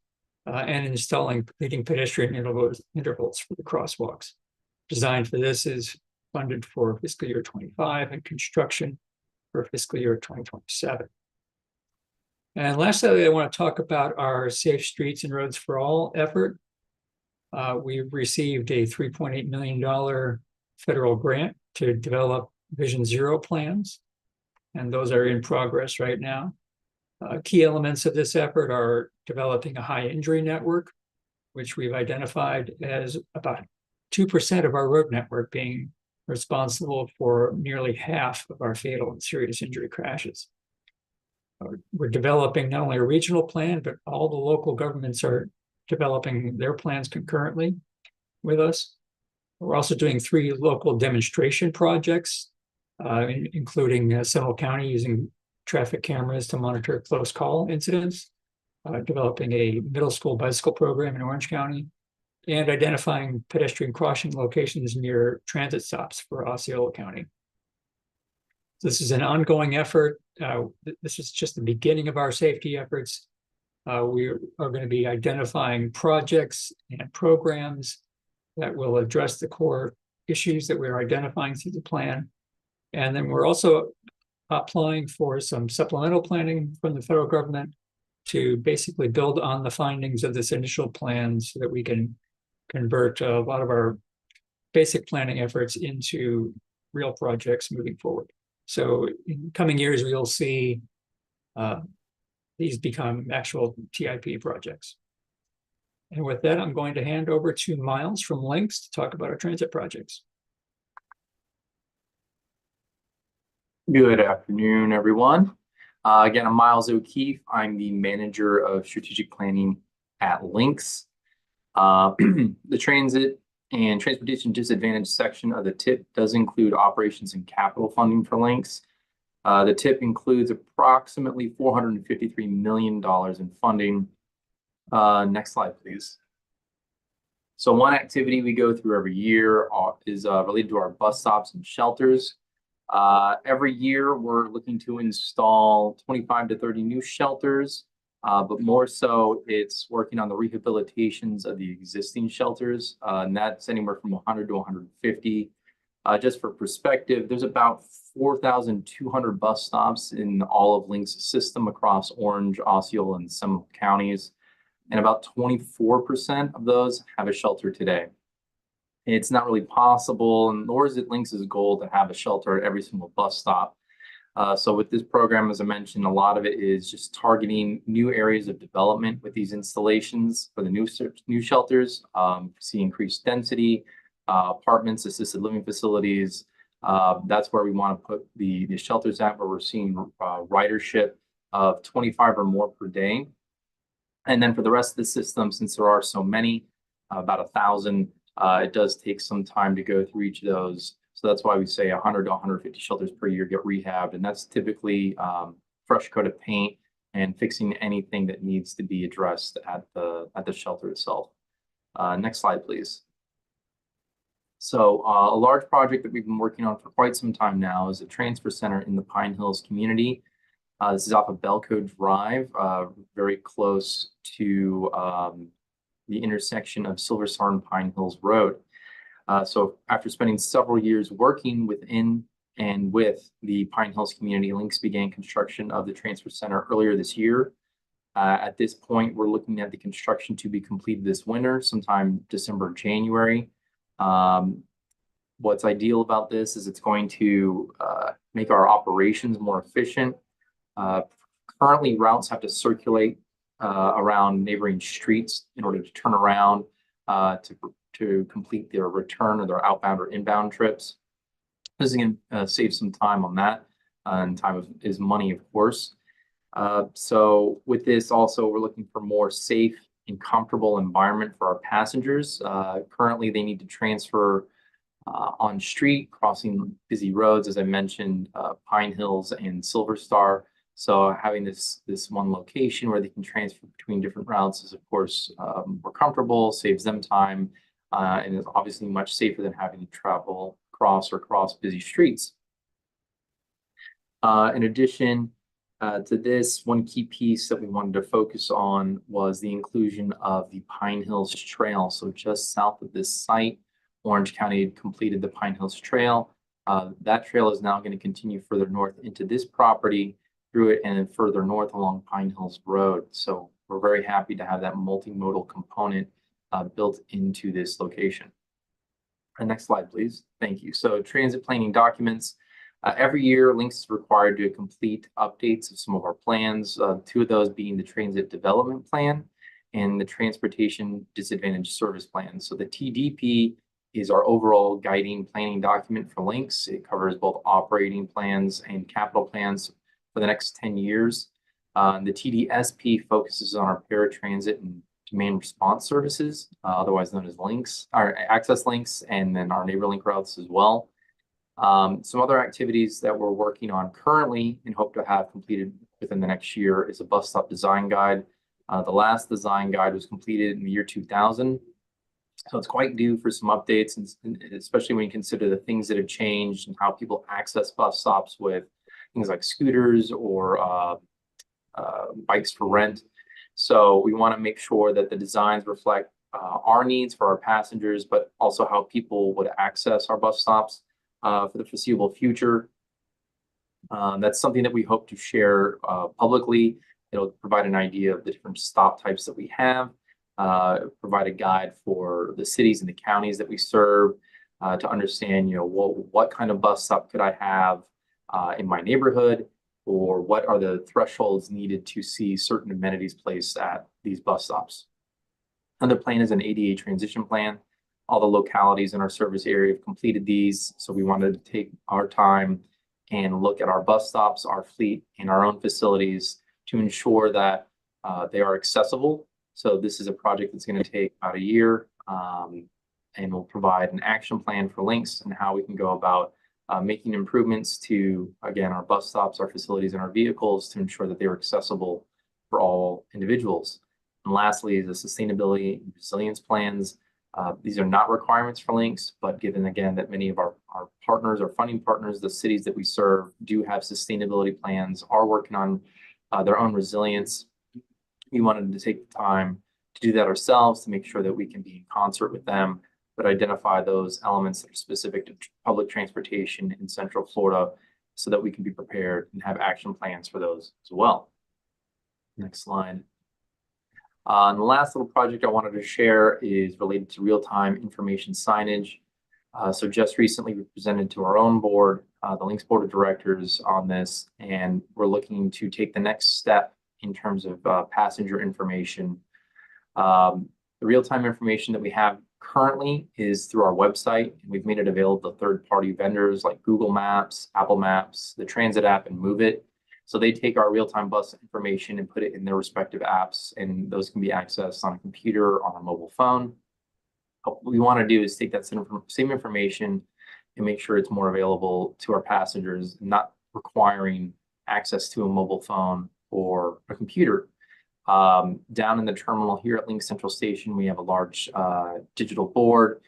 and installing leading pedestrian intervals for the crosswalks. Design for this is funded for fiscal year 25 and construction for fiscal year 2027. And lastly, I want to talk about our Safe Streets and Roads for All effort. We've received a $3.8 million federal grant to develop Vision Zero plans, and those are in progress right now. Key elements of this effort are developing a high injury network, which we've identified as about 2% of our road network being responsible for nearly half of our fatal and serious injury crashes. We're developing not only a regional plan, but all the local governments are developing their plans concurrently with us. We're also doing 3 local demonstration projects, including Seminole County using traffic cameras to monitor close call incidents, developing a middle school bicycle program in Orange County, and identifying pedestrian crossing locations near transit stops for Osceola County. This is an ongoing effort. This is just the beginning of our safety efforts. We are going to be identifying projects and programs that will address the core issues that we're identifying through the plan. And then we're also applying for some supplemental planning from the federal government to basically build on the findings of this initial plan so that we can convert a lot of our basic planning efforts into real projects moving forward. So in coming years, we'll see these become actual TIP projects. And with that, I'm going to hand over to Miles from Lynx to talk about our transit projects. Good afternoon, everyone. Again, I'm Miles O'Keefe. I'm the manager of strategic planning at Lynx. The transit and transportation disadvantaged section of the TIP does include operations and capital funding for Lynx. The TIP includes approximately $453 million in funding. Next slide, please. So one activity we go through every year is related to our bus stops and shelters. Every year, we're looking to install 25 to 30 new shelters, but more so, it's working on the rehabilitations of the existing shelters, and that's anywhere from 100 to 150. Just for perspective, there's about 4,200 bus stops in all of Lynx system across Orange, Osceola, and Seminole counties, and about 24% of those have a shelter today. It's not really possible, nor is it Lynx's goal to have a shelter at every single bus stop. So with this program, as I mentioned, a lot of it is just targeting new areas of development with these installations for the new shelters, see increased density, apartments, assisted living facilities. That's where we want to put the shelters at, where we're seeing ridership of 25 or more per day. And then for the rest of the system, since there are so many, about 1,000, it does take some time to go through each of those. So that's why we say 100 to 150 shelters per year get rehabbed. And that's typically fresh coat of paint and fixing anything that needs to be addressed at the shelter itself. Next slide, please. So a large project that we've been working on for quite some time now is a transfer center in the Pine Hills community. This is off of Belco Drive, very close to the intersection of Silver Star and Pine Hills Road. So after spending several years working within and with the Pine Hills community, Lynx began construction of the transfer center earlier this year. At this point, we're looking at the construction to be completed this winter, sometime December, January. What's ideal about this is it's going to make our operations more efficient. Currently, routes have to circulate around neighboring streets in order to turn around to complete their return or their outbound or inbound trips. This is going to save some time on that, and time is money, of course. So with this also, we're looking for more safe and comfortable environment for our passengers. Currently, they need to transfer on street, crossing busy roads, as I mentioned, Pine Hills and Silver Star. So having this one location where they can transfer between different routes is, of course, more comfortable, saves them time, and is obviously much safer than having to travel across busy streets. In addition to this, one key piece that we wanted to focus on was the inclusion of the Pine Hills Trail. So just south of this site, Orange County had completed the Pine Hills Trail. That trail is now going to continue further north into this property, through it, and then further north along Pine Hills Road. So we're very happy to have that multimodal component built into this location. Next slide, please. Thank you. So transit planning documents. Every year, Lynx is required to complete updates of some of our plans, two of those being the Transit Development Plan and the Transportation Disadvantaged Service Plan. So the TDP is our overall guiding planning document for Lynx. It covers both operating plans and capital plans for the next 10 years. The TDSP focuses on our paratransit and demand response services, otherwise known as Lynx, our access links, and then our neighbor link routes as well. Some other activities that we're working on currently and hope to have completed within the next year is a bus stop design guide. The last design guide was completed in the year 2000. So it's quite due for some updates, and especially when you consider the things that have changed and how people access bus stops with things like scooters or bikes for rent. So we want to make sure that the designs reflect our needs for our passengers, but also how people would access our bus stops for the foreseeable future. That's something that we hope to share publicly. It'll provide an idea of the different stop types that we have, provide a guide for the cities and the counties that we serve to understand, what kind of bus stop could I have in my neighborhood, or what are the thresholds needed to see certain amenities placed at these bus stops. Another plan is an ADA transition plan. All the localities in our service area have completed these, so we wanted to take our time and look at our bus stops, our fleet, and our own facilities to ensure that they are accessible. So this is a project that's going to take about a year, and will provide an action plan for Lynx and how we can go about making improvements to, again, our bus stops, our facilities, and our vehicles to ensure that they are accessible for all individuals. And lastly, the sustainability and resilience plans. These are not requirements for Lynx, but given, again, that many of our partners, our funding partners, the cities that we serve do have sustainability plans, are working on their own resilience. We wanted to take the time to do that ourselves to make sure that we can be in concert with them, but identify those elements that are specific to public transportation in Central Florida so that we can be prepared and have action plans for those as well. Next slide. And the last little project I wanted to share is related to real-time information signage. So just recently we presented to our own board, the Lynx Board of Directors, on this, and we're looking to take the next step in terms of passenger information. The real-time information that we have currently is through our website, and we've made it available to third-party vendors like Google Maps, Apple Maps, the Transit app, and Move It. So they take our real-time bus information and put it in their respective apps, and those can be accessed on a computer or on a mobile phone. What we want to do is take that same information and make sure it's more available to our passengers, not requiring access to a mobile phone or a computer. Down in the terminal here at Lynx Central Station, we have a large digital board.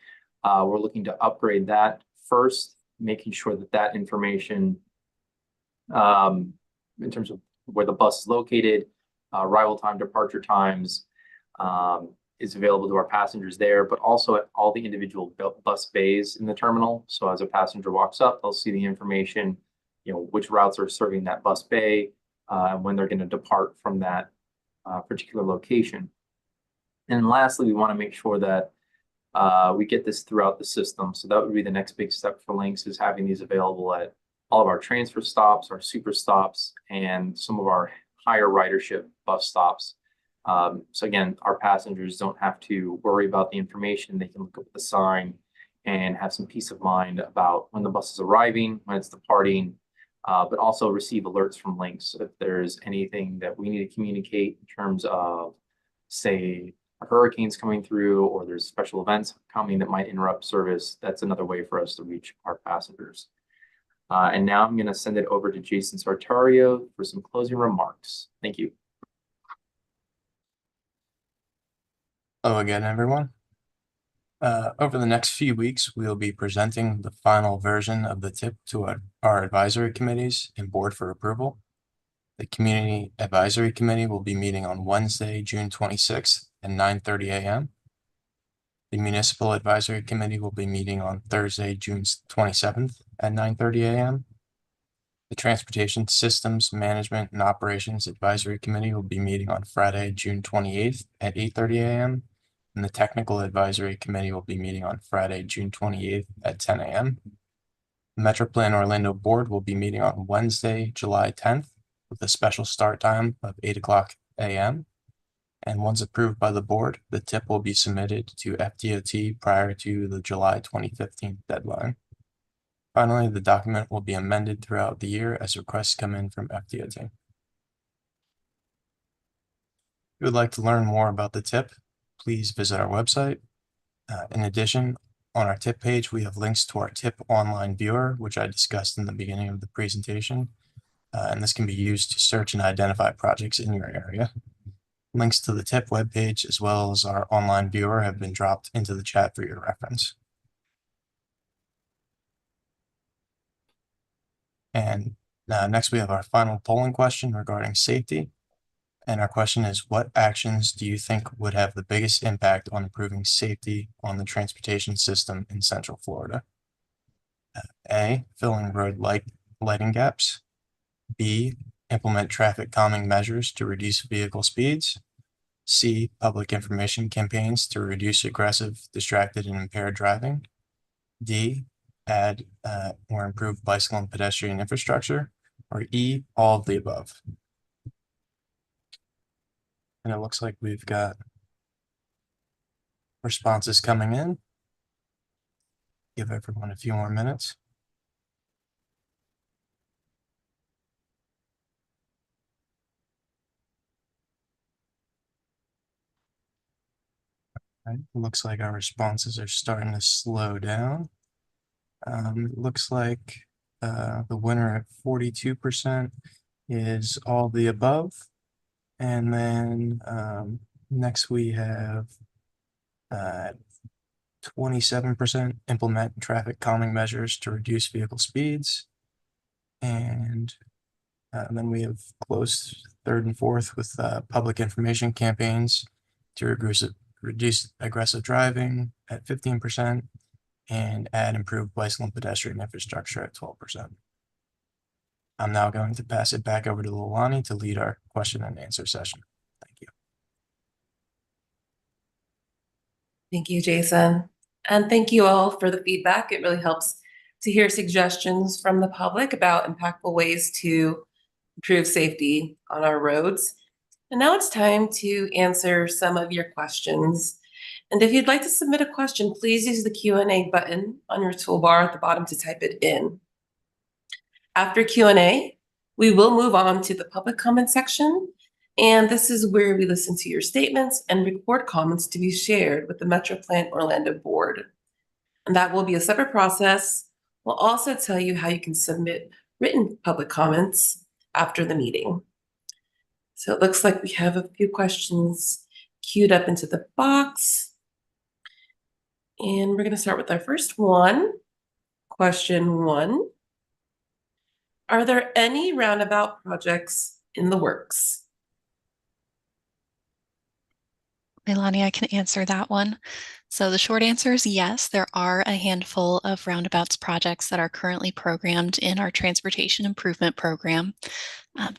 We're looking to upgrade that first, making sure that that information, in terms of where the bus is located, arrival time, departure times, is available to our passengers there, but also at all the individual bus bays in the terminal. So as a passenger walks up, they'll see the information, which routes are serving that bus bay, and when they're going to depart from that particular location. And lastly, we want to make sure that we get this throughout the system. So that would be the next big step for Lynx, is having these available at all of our transfer stops, our super stops, and some of our higher ridership bus stops. So again, our passengers don't have to worry about the information. They can look up the sign and have some peace of mind about when the bus is arriving, when it's departing, but also receive alerts from Lynx if there's anything that we need to communicate in terms of, say, a hurricane's coming through, or there's special events coming that might interrupt service. That's another way for us to reach our passengers. And now I'm going to send it over to Jason Sartario for some closing remarks. Thank you. Hello again, everyone. Over the next few weeks, we'll be presenting the final version of the TIP to our advisory committees and board for approval. The Community Advisory Committee will be meeting on Wednesday, June 26th at 9:30 a.m. The Municipal Advisory Committee will be meeting on Thursday, June 27th at 9:30 a.m. The Transportation Systems Management and Operations Advisory Committee will be meeting on Friday, June 28th at 8:30 a.m. And the Technical Advisory Committee will be meeting on Friday, June 28th at 10 a.m. The Metro Plan Orlando Board will be meeting on Wednesday, July 10th, with a special start time of 8 o'clock a.m. And once approved by the board, the TIP will be submitted to FDOT prior to the July 2015 deadline. Finally, the document will be amended throughout the year as requests come in from FDOT. If you would like to learn more about the TIP, please visit our website. In addition, on our TIP page, we have links to our TIP online viewer, which I discussed in the beginning of the presentation. And this can be used to search and identify projects in your area. Links to the TIP webpage as well as our online viewer have been dropped into the chat for your reference. And next we have our final polling question regarding safety. And our question is, what actions do you think would have the biggest impact on improving safety on the transportation system in Central Florida? A, filling road lighting gaps. B, implement traffic calming measures to reduce vehicle speeds. C, public information campaigns to reduce aggressive, distracted, and impaired driving. D, add or improve bicycle and pedestrian infrastructure. Or E, all of the above. And it looks like we've got responses coming in. Give everyone a few more minutes. Right. Looks like our responses are starting to slow down. It looks like the winner at 42% is all the above. And then next we have 27% implement traffic calming measures to reduce vehicle speeds. And then we have close third and fourth with public information campaigns to reduce aggressive driving at 15% and add improved bicycle and pedestrian infrastructure at 12%. I'm now going to pass it back over to Leilani to lead our question and answer session. Thank you. Thank you, Jason. And thank you all for the feedback. It really helps to hear suggestions from the public about impactful ways to improve safety on our roads. And now it's time to answer some of your questions. And if you'd like to submit a question, please use the Q&A button on your toolbar at the bottom to type it in. After Q&A, we will move on to the public comment section. And this is where we listen to your statements and record comments to be shared with the Metro Plan Orlando Board. And that will be a separate process. We'll also tell you how you can submit written public comments after the meeting. So it looks like we have a few questions queued up into the box. And we're going to start with our first one. Question 1. Are there any roundabout projects in the works? Leilani, I can answer that one. So the short answer is yes, there are a handful of roundabouts projects that are currently programmed in our transportation improvement program.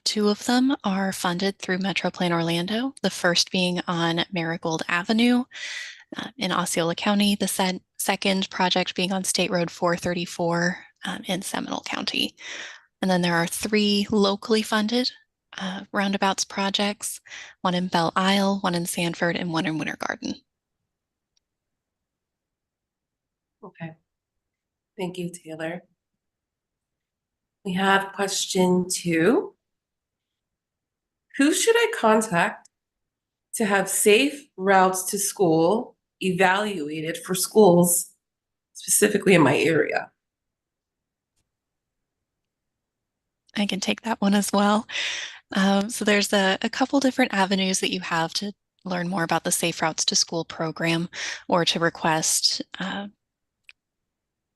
2 of them are funded through Metro Plan Orlando, the first being on Marigold Avenue in Osceola County, the second project being on State Road 434 in Seminole County. And then there are 3 locally funded roundabouts projects, one in Belle Isle, one in Sanford, and one in Winter Garden. Okay. Thank you, Taylor. We have question 2. Who should I contact to have safe routes to school evaluated for schools, specifically in my area? I can take that one as well. So there's a couple different avenues that you have to learn more about the Safe Routes to School program or to request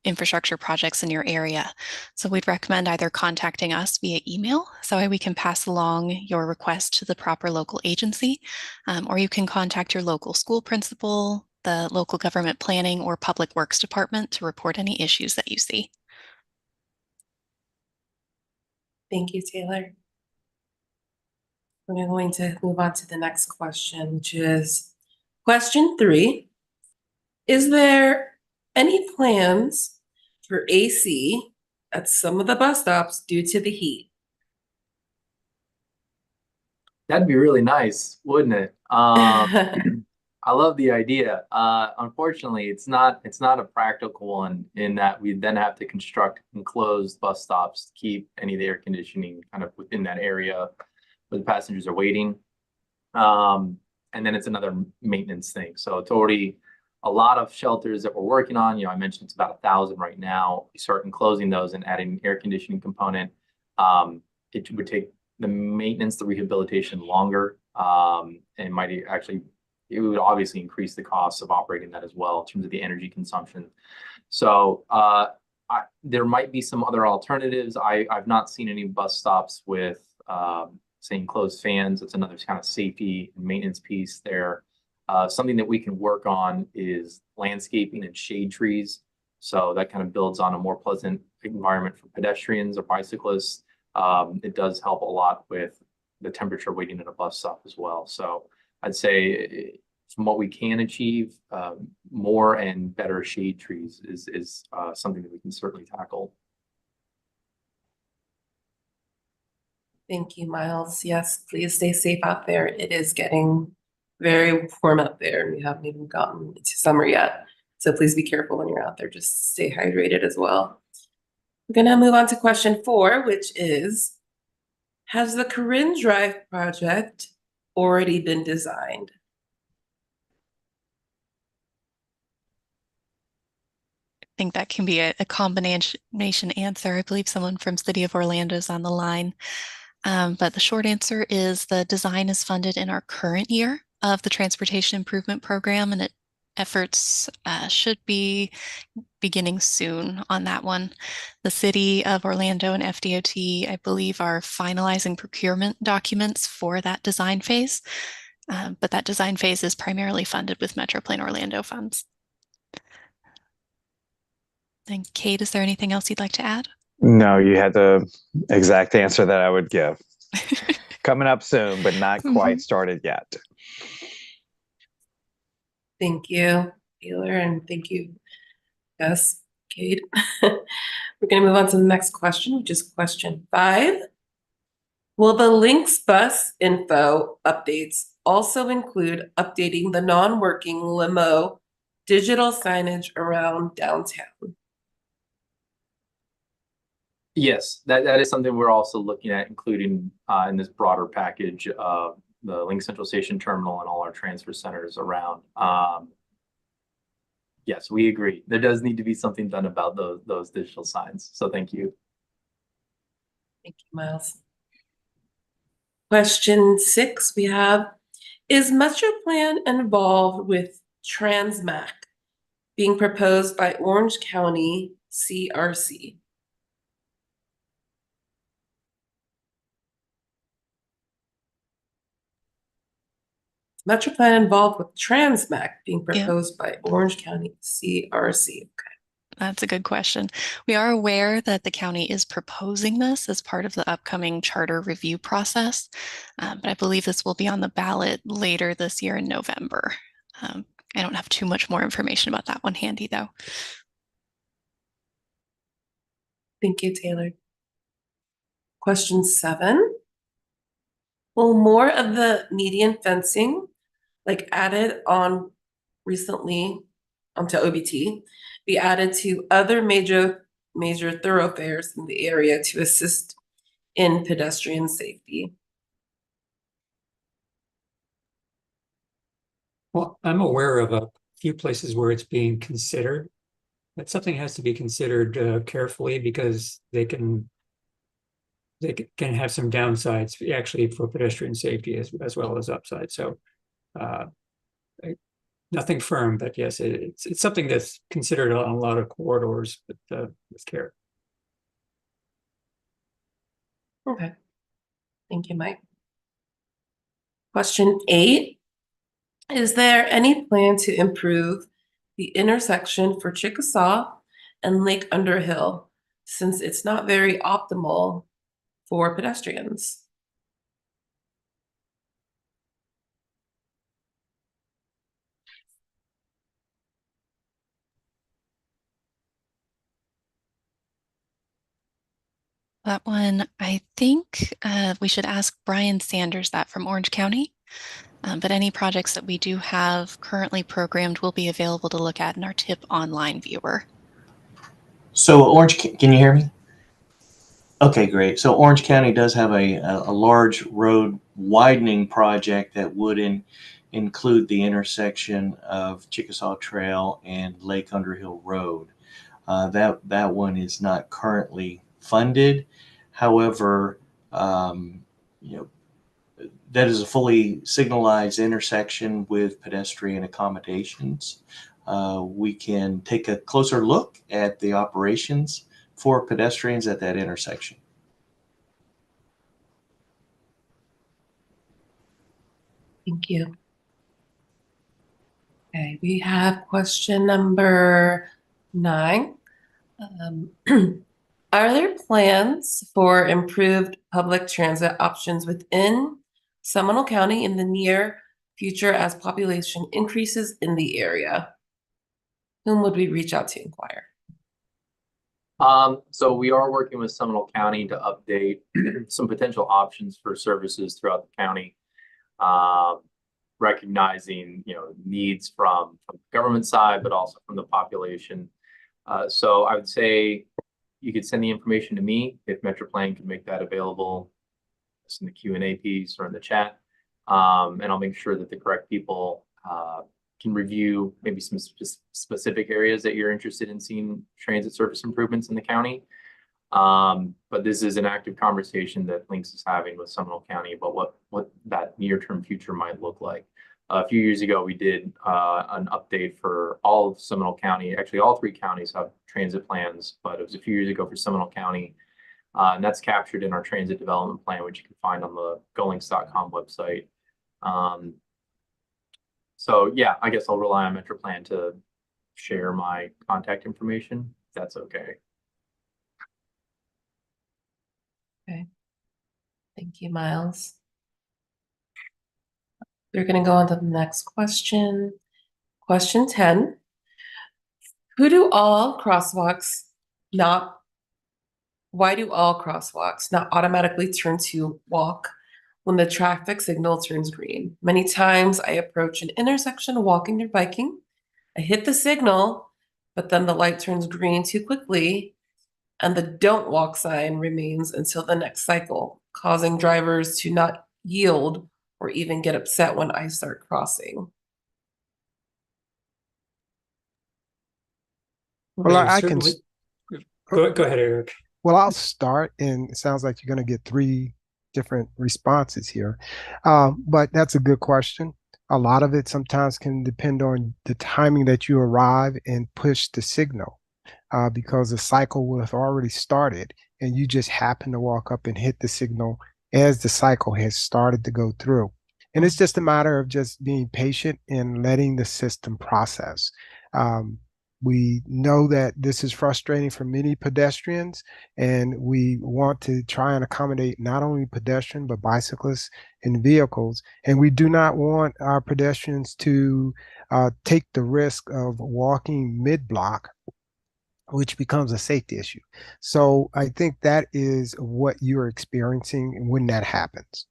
infrastructure projects in your area. So we'd recommend either contacting us via email, so we can pass along your request to the proper local agency, or you can contact your local school principal, the local government planning or public works department to report any issues that you see. Thank you, Taylor. We're going to move on to the next question, which is question 3. Is there any plans for AC at some of the bus stops due to the heat. That'd be really nice, wouldn't it? I love the idea. Unfortunately, it's not a practical one in that we then have to construct enclosed bus stops to keep any of the air conditioning kind of within that area where the passengers are waiting. And then it's another maintenance thing. So it's already a lot of shelters that we're working on. I mentioned it's about 1,000 right now. You start enclosing those and adding an air conditioning component. It would take the maintenance, the rehabilitation longer, and might actually, it would obviously increase the cost of operating that as well in terms of the energy consumption. So there might be some other alternatives. I've not seen any bus stops with say enclosed fans. It's another kind of safety and maintenance piece there. Something that we can work on is landscaping and shade trees. So that kind of builds on a more pleasant environment for pedestrians or bicyclists. It does help a lot with the temperature waiting at a bus stop as well. So I'd say from what we can achieve, more and better shade trees is something that we can certainly tackle. Thank you, Miles. Yes, please stay safe out there. It is getting very warm out there. We haven't even gotten into summer yet. So please be careful when you're out there. Just stay hydrated as well. We're gonna move on to question 4, which is, has the Corinne Drive project already been designed? I think that can be a combination answer. I believe someone from City of Orlando is on the line. But the short answer is the design is funded in our current year of the Transportation Improvement Program, and efforts should be beginning soon on that one. The City of Orlando and FDOT, I believe, are finalizing procurement documents for that design phase, but that design phase is primarily funded with MetroPlan Orlando funds. And Kate, is there anything else you'd like to add? No, you had the exact answer that I would give. Coming up soon, but not quite started yet. Thank you, Taylor, and thank you, yes, Kate. We're going to move on to the next question, which is question 5. Will the Lynx bus info updates also include updating the non-working limo digital signage around downtown? Yes, that is something we're also looking at including in this broader package of the Lynx Central Station Terminal and all our transfer centers around. Yes, we agree. There does need to be something done about those digital signs. So thank you. Thank you, Miles. Question 6 we have, is MetroPlan involved with Transmac being proposed by Orange County CRC? MetroPlan involved with Transmac being proposed by Orange County CRC. Okay. That's a good question. We are aware that the county is proposing this as part of the upcoming charter review process, but I believe this will be on the ballot later this year in November. I don't have too much more information about that one handy, though. Thank you, Taylor. Question 7. Will more of the median fencing, like added on recently onto OBT, be added to other major thoroughfares in the area to assist in pedestrian safety? Well, I'm aware of a few places where it's being considered, but something has to be considered carefully because they can have some downsides actually for pedestrian safety as well as upsides. So nothing firm, but yes, it's something that's considered on a lot of corridors with care. Okay. Thank you, Mike. Question 8. Is there any plan to improve the intersection for Chickasaw and Lake Underhill since it's not very optimal for pedestrians? That one, I think we should ask Brian Sanders that from Orange County. But any projects that we do have currently programmed will be available to look at in our TIP online viewer. So can you hear me? Okay, great. So Orange County does have a large road widening project that would include the intersection of Chickasaw Trail and Lake Underhill Road. That one is not currently funded. However, that is a fully signalized intersection with pedestrian accommodations. We can take a closer look at the operations for pedestrians at that intersection. Thank you. Okay, we have question number 9. Are there plans for improved public transit options within Seminole County in the near future as population increases in the area? Whom would we reach out to inquire? So we are working with Seminole County to update some potential options for services throughout the county, recognizing needs from the government side, but also from the population. So I would say you could send the information to me if MetroPlan can make that available in the Q&A piece or in the chat, and I'll make sure that the correct people can review maybe some specific areas that you're interested in seeing transit service improvements in the county. But this is an active conversation that Lynx is having with Seminole County about what that near-term future might look like. A few years ago, we did an update for all of Seminole County. Actually, all 3 counties have transit plans, but it was a few years ago for Seminole County. And that's captured in our transit development plan, which you can find on the golinks.com website. So yeah, I guess I'll rely on MetroPlan to share my contact information, if that's okay. Okay. Thank you, Miles. We're going to go on to the next question. Question 10. Why do all crosswalks not automatically turn to walk when the traffic signal turns green? Many times I approach an intersection walking or biking. I hit the signal, but then the light turns green too quickly and the don't walk sign remains until the next cycle, causing drivers to not yield or even get upset when I start crossing. Well, I can. Go ahead, Eric. Well, I'll start, and it sounds like you're going to get 3 different responses here. But that's a good question. A lot of it sometimes can depend on the timing that you arrive and push the signal, because the cycle will have already started and you just happen to walk up and hit the signal as the cycle has started to go through. And it's just a matter of just being patient and letting the system process. We know that this is frustrating for many pedestrians, and we want to try and accommodate not only pedestrians, but bicyclists and vehicles. And we do not want our pedestrians to take the risk of walking mid-block, which becomes a safety issue. So I think that is what you're experiencing when that happens.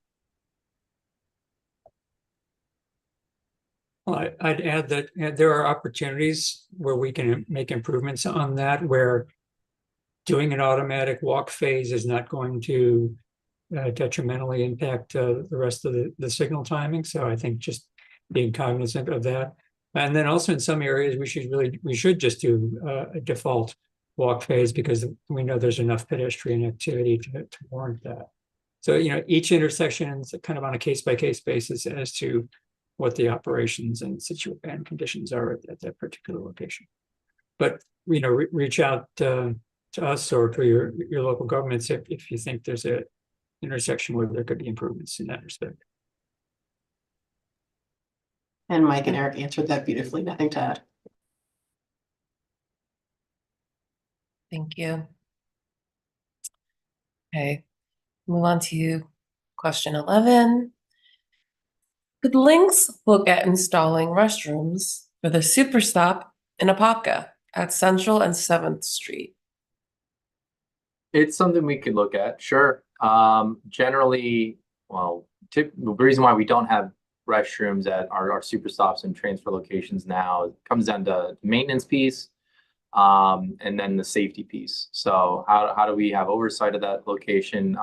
Well, I'd add that there are opportunities where we can make improvements on that, where doing an automatic walk phase is not going to detrimentally impact the rest of the signal timing. So I think just being cognizant of that. And then also in some areas, we should just do a default walk phase, because we know there's enough pedestrian activity to warrant that. So, each intersection is kind of on a case-by-case basis as to what the operations and conditions are at that particular location. But, reach out to us or to your local governments if you think there's a intersection where there could be improvements in that respect. And Mike and Eric answered that beautifully. Nothing to add. Thank you. Okay, move on to question 11. Could Lynx look at installing restrooms for the Super Stop in Apopka at Central and 7th Street? It's something we could look at, sure. Generally, well, the reason why we don't have restrooms at our super stops and transfer locations now comes down to the maintenance piece, and then the safety piece. So how do we have oversight of that location,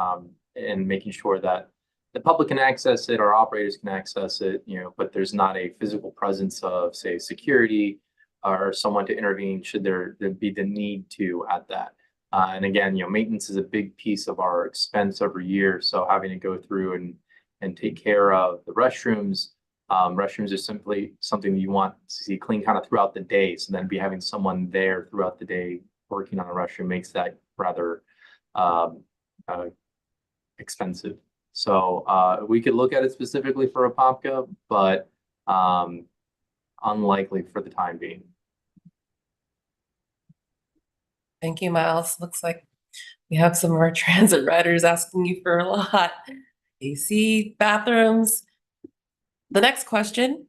and making sure that the public can access it, our operators can access it, but there's not a physical presence of, say, security or someone to intervene should there be the need to at that. And again, maintenance is a big piece of our expense every year. So having to go through and take care of the restrooms, restrooms are simply something that you want to see clean kind of throughout the day. So then having someone there throughout the day working on a restroom makes that rather expensive. So we could look at it specifically for Apopka, but unlikely for the time being. Thank you, Miles. Looks like we have some of our transit riders asking you for a lot. AC, bathrooms. The next question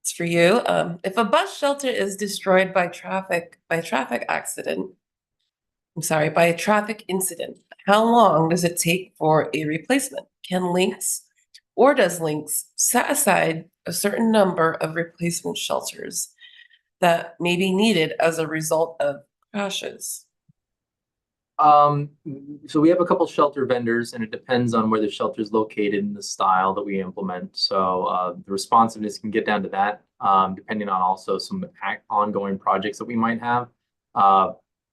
is for you. If a bus shelter is destroyed by a traffic incident, how long does it take for a replacement? Does Lynx set aside a certain number of replacement shelters that may be needed as a result of crashes? So we have a couple shelter vendors, and it depends on where the shelter is located and the style that we implement. So the responsiveness can get down to that, depending on also some ongoing projects that we might have.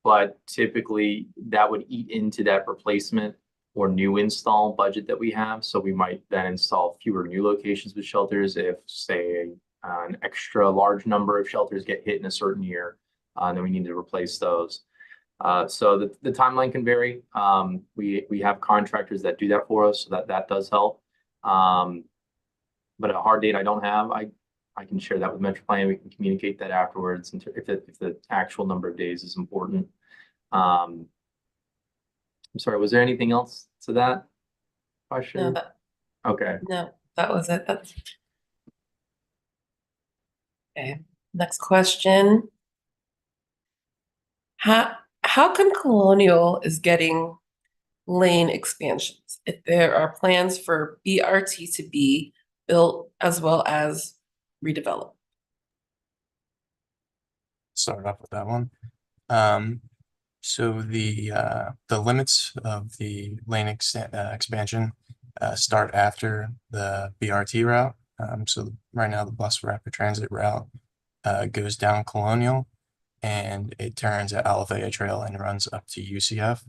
But typically that would eat into that replacement or new install budget that we have. So we might then install fewer new locations with shelters if, say, an extra large number of shelters get hit in a certain year, and then we need to replace those. So the timeline can vary. We have contractors that do that for us, so that does help. But a hard date I don't have. I can share that with MetroPlan. We can communicate that afterwards if the actual number of days is important. I'm sorry, was there anything else to that question? No, Okay. no, that was it. Okay. Next question. How come Colonial is getting lane expansions if there are plans for BRT to be built as well as redeveloped? Start off with that one. So the limits of the lane expansion start after the BRT route. So right now the bus rapid transit route goes down Colonial, and it turns at Alafaya Trail and runs up to UCF,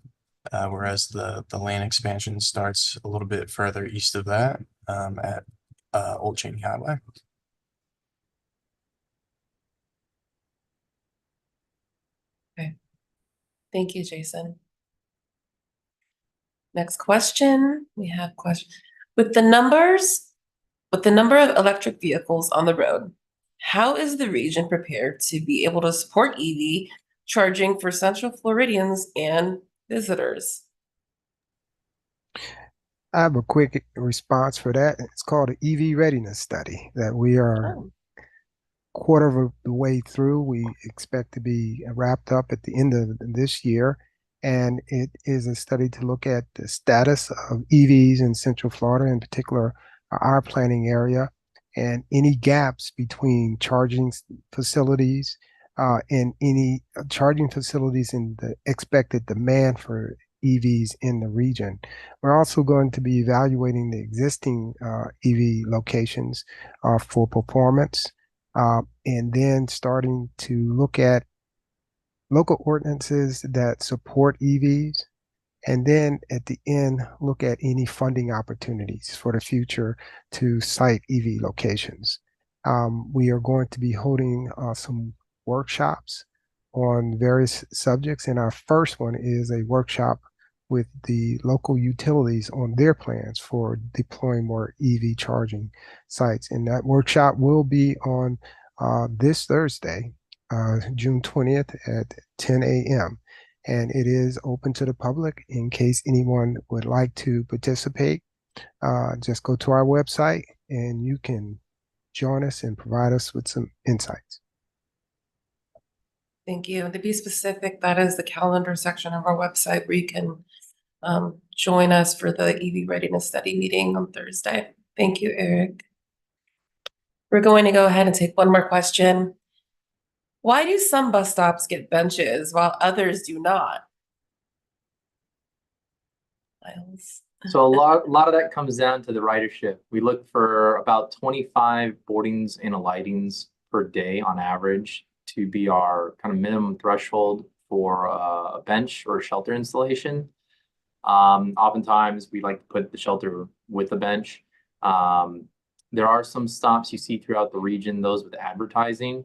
whereas the lane expansion starts a little bit further east of that at Old Cheney Highway. Okay. Thank you, Jason. Next question. We have questions. With the number of electric vehicles on the road, how is the region prepared to be able to support EV charging for Central Floridians and visitors? I have a quick response for that. It's called an EV readiness study that we are quarter of the way through. We expect to be wrapped up at the end of this year. And it is a study to look at the status of EVs in Central Florida, in particular, our planning area, and any gaps between charging facilities and any charging facilities and the expected demand for EVs in the region. We're also going to be evaluating the existing EV locations for performance, and then starting to look at local ordinances that support EVs, and then at the end, look at any funding opportunities for the future to site EV locations. We are going to be holding some workshops on various subjects, and our first one is a workshop with the local utilities on their plans for deploying more EV charging sites. And that workshop will be on this Thursday, June 20th at 10 a.m. And it is open to the public in case anyone would like to participate. Just go to our website and you can join us and provide us with some insights. Thank you. And to be specific, that is the calendar section of our website where you can join us for the EV readiness study meeting on Thursday. Thank you, Eric. We're going to go ahead and take one more question. Why do some bus stops get benches while others do not? Miles. So a lot of that comes down to the ridership. We look for about 25 boardings and alightings per day on average to be our kind of minimum threshold for a bench or shelter installation. Oftentimes we like to put the shelter with a bench. There are some stops you see throughout the region, those with advertising.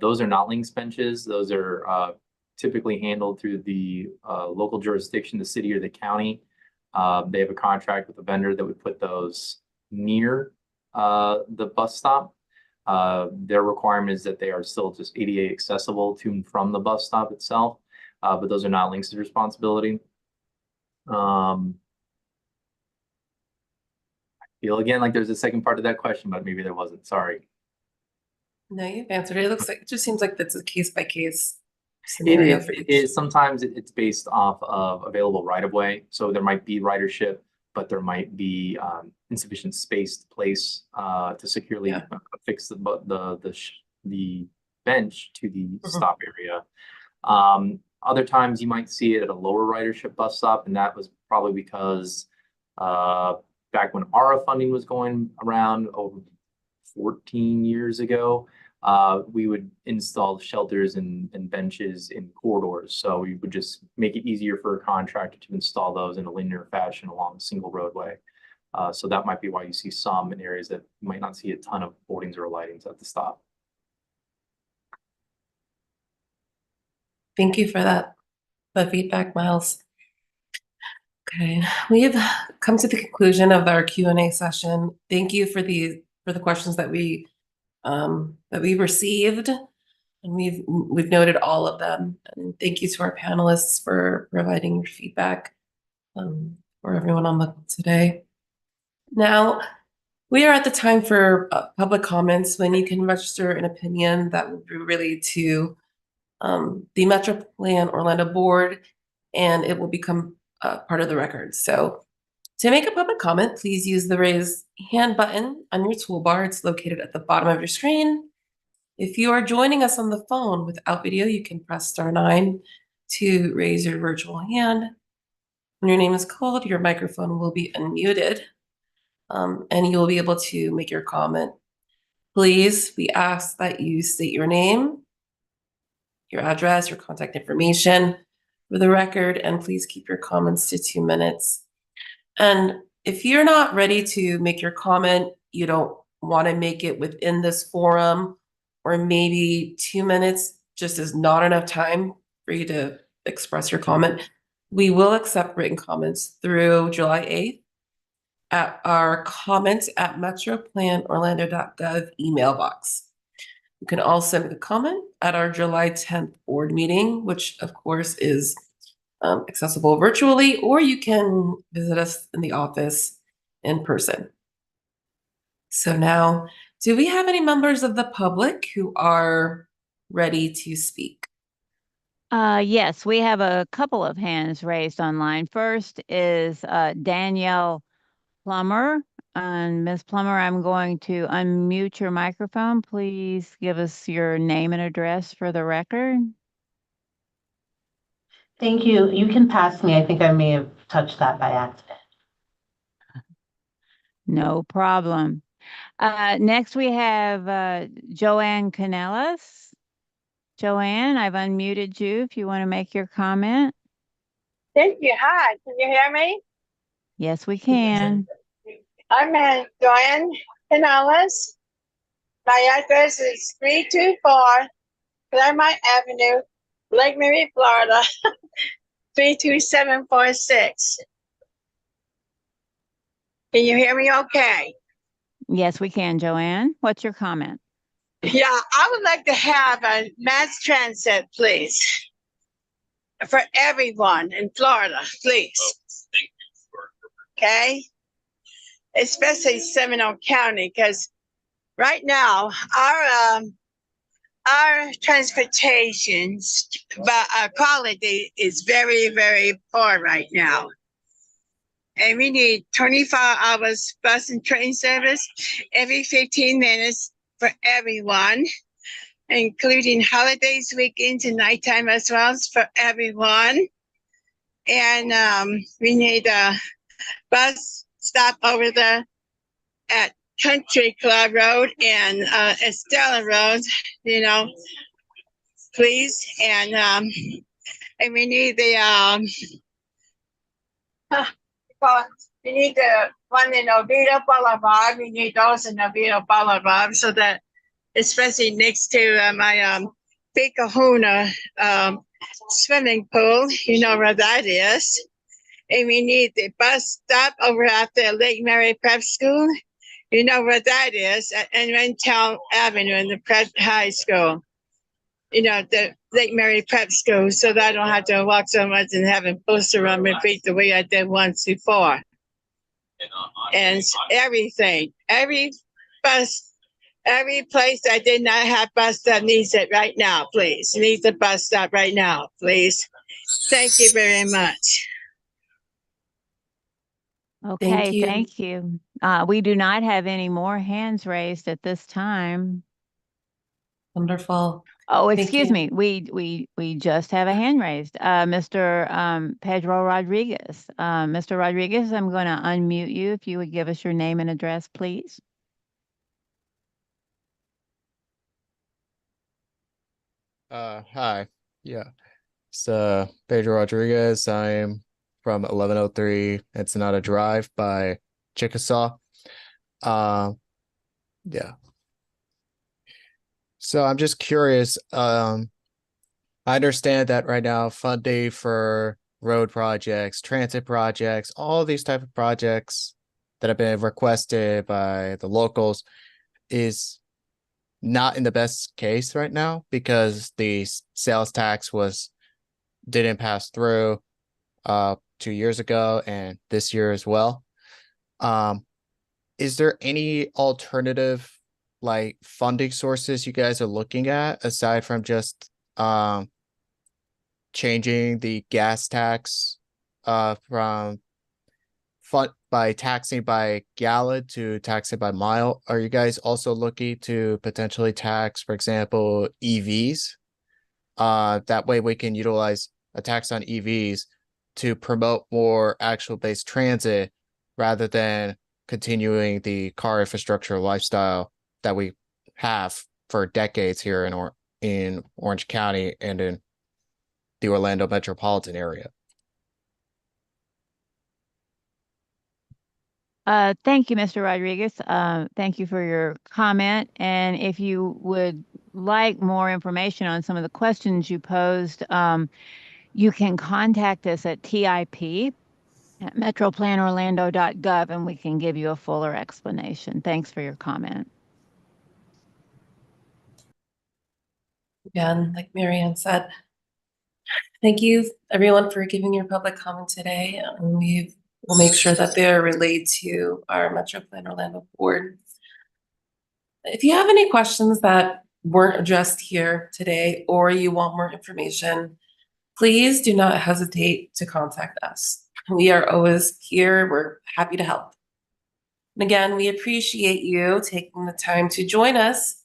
Those are not Lynx benches. Those are typically handled through the local jurisdiction, the city or the county. They have a contract with a vendor that would put those near the bus stop. Their requirement is that they are still just ADA accessible to and from the bus stop itself, but those are not Lynx's responsibility. I feel again like there's a second part of that question, but maybe there wasn't. Sorry. No, you've answered it. It looks like it just seems like that's a case by case scenario for each. It is sometimes it's based off of available right of way. So there might be ridership, but there might be insufficient space to place to securely affix the bench to the stop area. Other times you might see it at a lower ridership bus stop, and that was probably because back when ARA funding was going around over 14 years ago, we would install shelters and benches in corridors. So we would just make it easier for a contractor to install those in a linear fashion along a single roadway. So that might be why you see some in areas that you might not see a ton of boardings or lightings at the stop. Thank you for that, the feedback, Miles. Okay, we have come to the conclusion of our Q&A session. Thank you for the questions that we received, and we've noted all of them. And thank you to our panelists for providing your feedback for everyone on the call today. Now, we are at the time for public comments when you can register an opinion that would be related to the Metro Plan Orlando Board, and it will become part of the record. So to make a public comment, please use the raise hand button on your toolbar. It's located at the bottom of your screen. If you are joining us on the phone without video, you can press *9 to raise your virtual hand. When your name is called, your microphone will be unmuted, and you'll be able to make your comment. Please, we ask that you state your name, your address, your contact information for the record, and please keep your comments to 2 minutes. And if you're not ready to make your comment, you don't want to make it within this forum, or maybe 2 minutes just is not enough time for you to express your comment, we will accept written comments through July 8th at our comments@metroplanorlando.gov email box. You can also make a comment at our July 10th board meeting, which of course is accessible virtually, or you can visit us in the office in person. So now, do we have any members of the public who are ready to speak? Yes, we have a couple of hands raised online. First is Danielle Plummer. And Ms. Plummer, I'm going to unmute your microphone. Please give us your name and address for the record. Thank you. You can pass me. I think I may have touched that by accident. No problem. Next, we have Joanne Canellas. Joanne, I've unmuted you if you want to make your comment. Thank you. Hi, can you hear me? Yes, we can. I'm Joanne Canellas. My address is 324 Claremont Avenue, Lake Mary, Florida, 32746. Can you hear me okay? Yes, we can, Joanne. What's your comment? Yeah, I would like to have a mass transit, please, for everyone in Florida, please. Okay? Especially Seminole County, because right now our transportation quality is very, very poor right now. And we need 24 hours bus and train service every 15 minutes for everyone, including holidays, weekends, and nighttime as well for everyone. And we need a bus stop over there at Country Club Road and Estella Road, you know, please. And we need the we need the one in Oviedo Boulevard. We need those in Oviedo Boulevard so that, especially next to my Big Kahuna swimming pool, you know where that is. And we need the bus stop over at the Lake Mary Prep School. You know where that is, and Rentown Avenue in the Prep High School. You know, the Lake Mary Prep School, so that I don't have to walk so much and have a poster on my feet the way I did once before. And everything, every bus, every place I did not have bus stop needs it right now, please. Needs a bus stop right now, please. Thank you very much. Okay, you. thank you. We do not have any more hands raised at this time. Wonderful. Oh, Thank excuse you. me. We just have a hand raised. Mr. Pedro Rodriguez. Mr. Rodriguez, I'm going to unmute you if you would give us your name and address, please. Hi. Yeah. It's Pedro Rodriguez. I'm from 1103 Ensenada Drive by Chickasaw. Yeah. So I'm just curious. I understand that right now funding for road projects, transit projects, all these type of projects that have been requested by the locals is not in the best case right now because the sales tax didn't pass through 2 years ago and this year as well. Is there any alternative like funding sources you guys are looking at aside from just changing the gas tax from by taxing by gallon to taxing by mile? Are you guys also looking to potentially tax, for example, EVs? That way we can utilize a tax on EVs to promote more actual based transit rather than continuing the car infrastructure lifestyle that we have for decades here in Orange County and in the Orlando metropolitan area. Thank you, Mr. Rodriguez. Thank you for your comment. And if you would like more information on some of the questions you posed, you can contact us at TIP@metroplanorlando.gov and we can give you a fuller explanation. Thanks for your comment. Again, like Marianne said, thank you everyone for giving your public comment today. And we'll make sure that they're relayed to our Metro Plan Orlando board. If you have any questions that weren't addressed here today, or you want more information, please do not hesitate to contact us. We are always here. We're happy to help. And again, we appreciate you taking the time to join us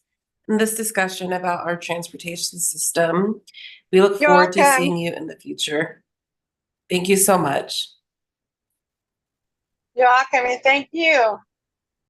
in this discussion about our transportation system. We look forward to seeing you in the future. Thank you so much. You're welcome, and thank you.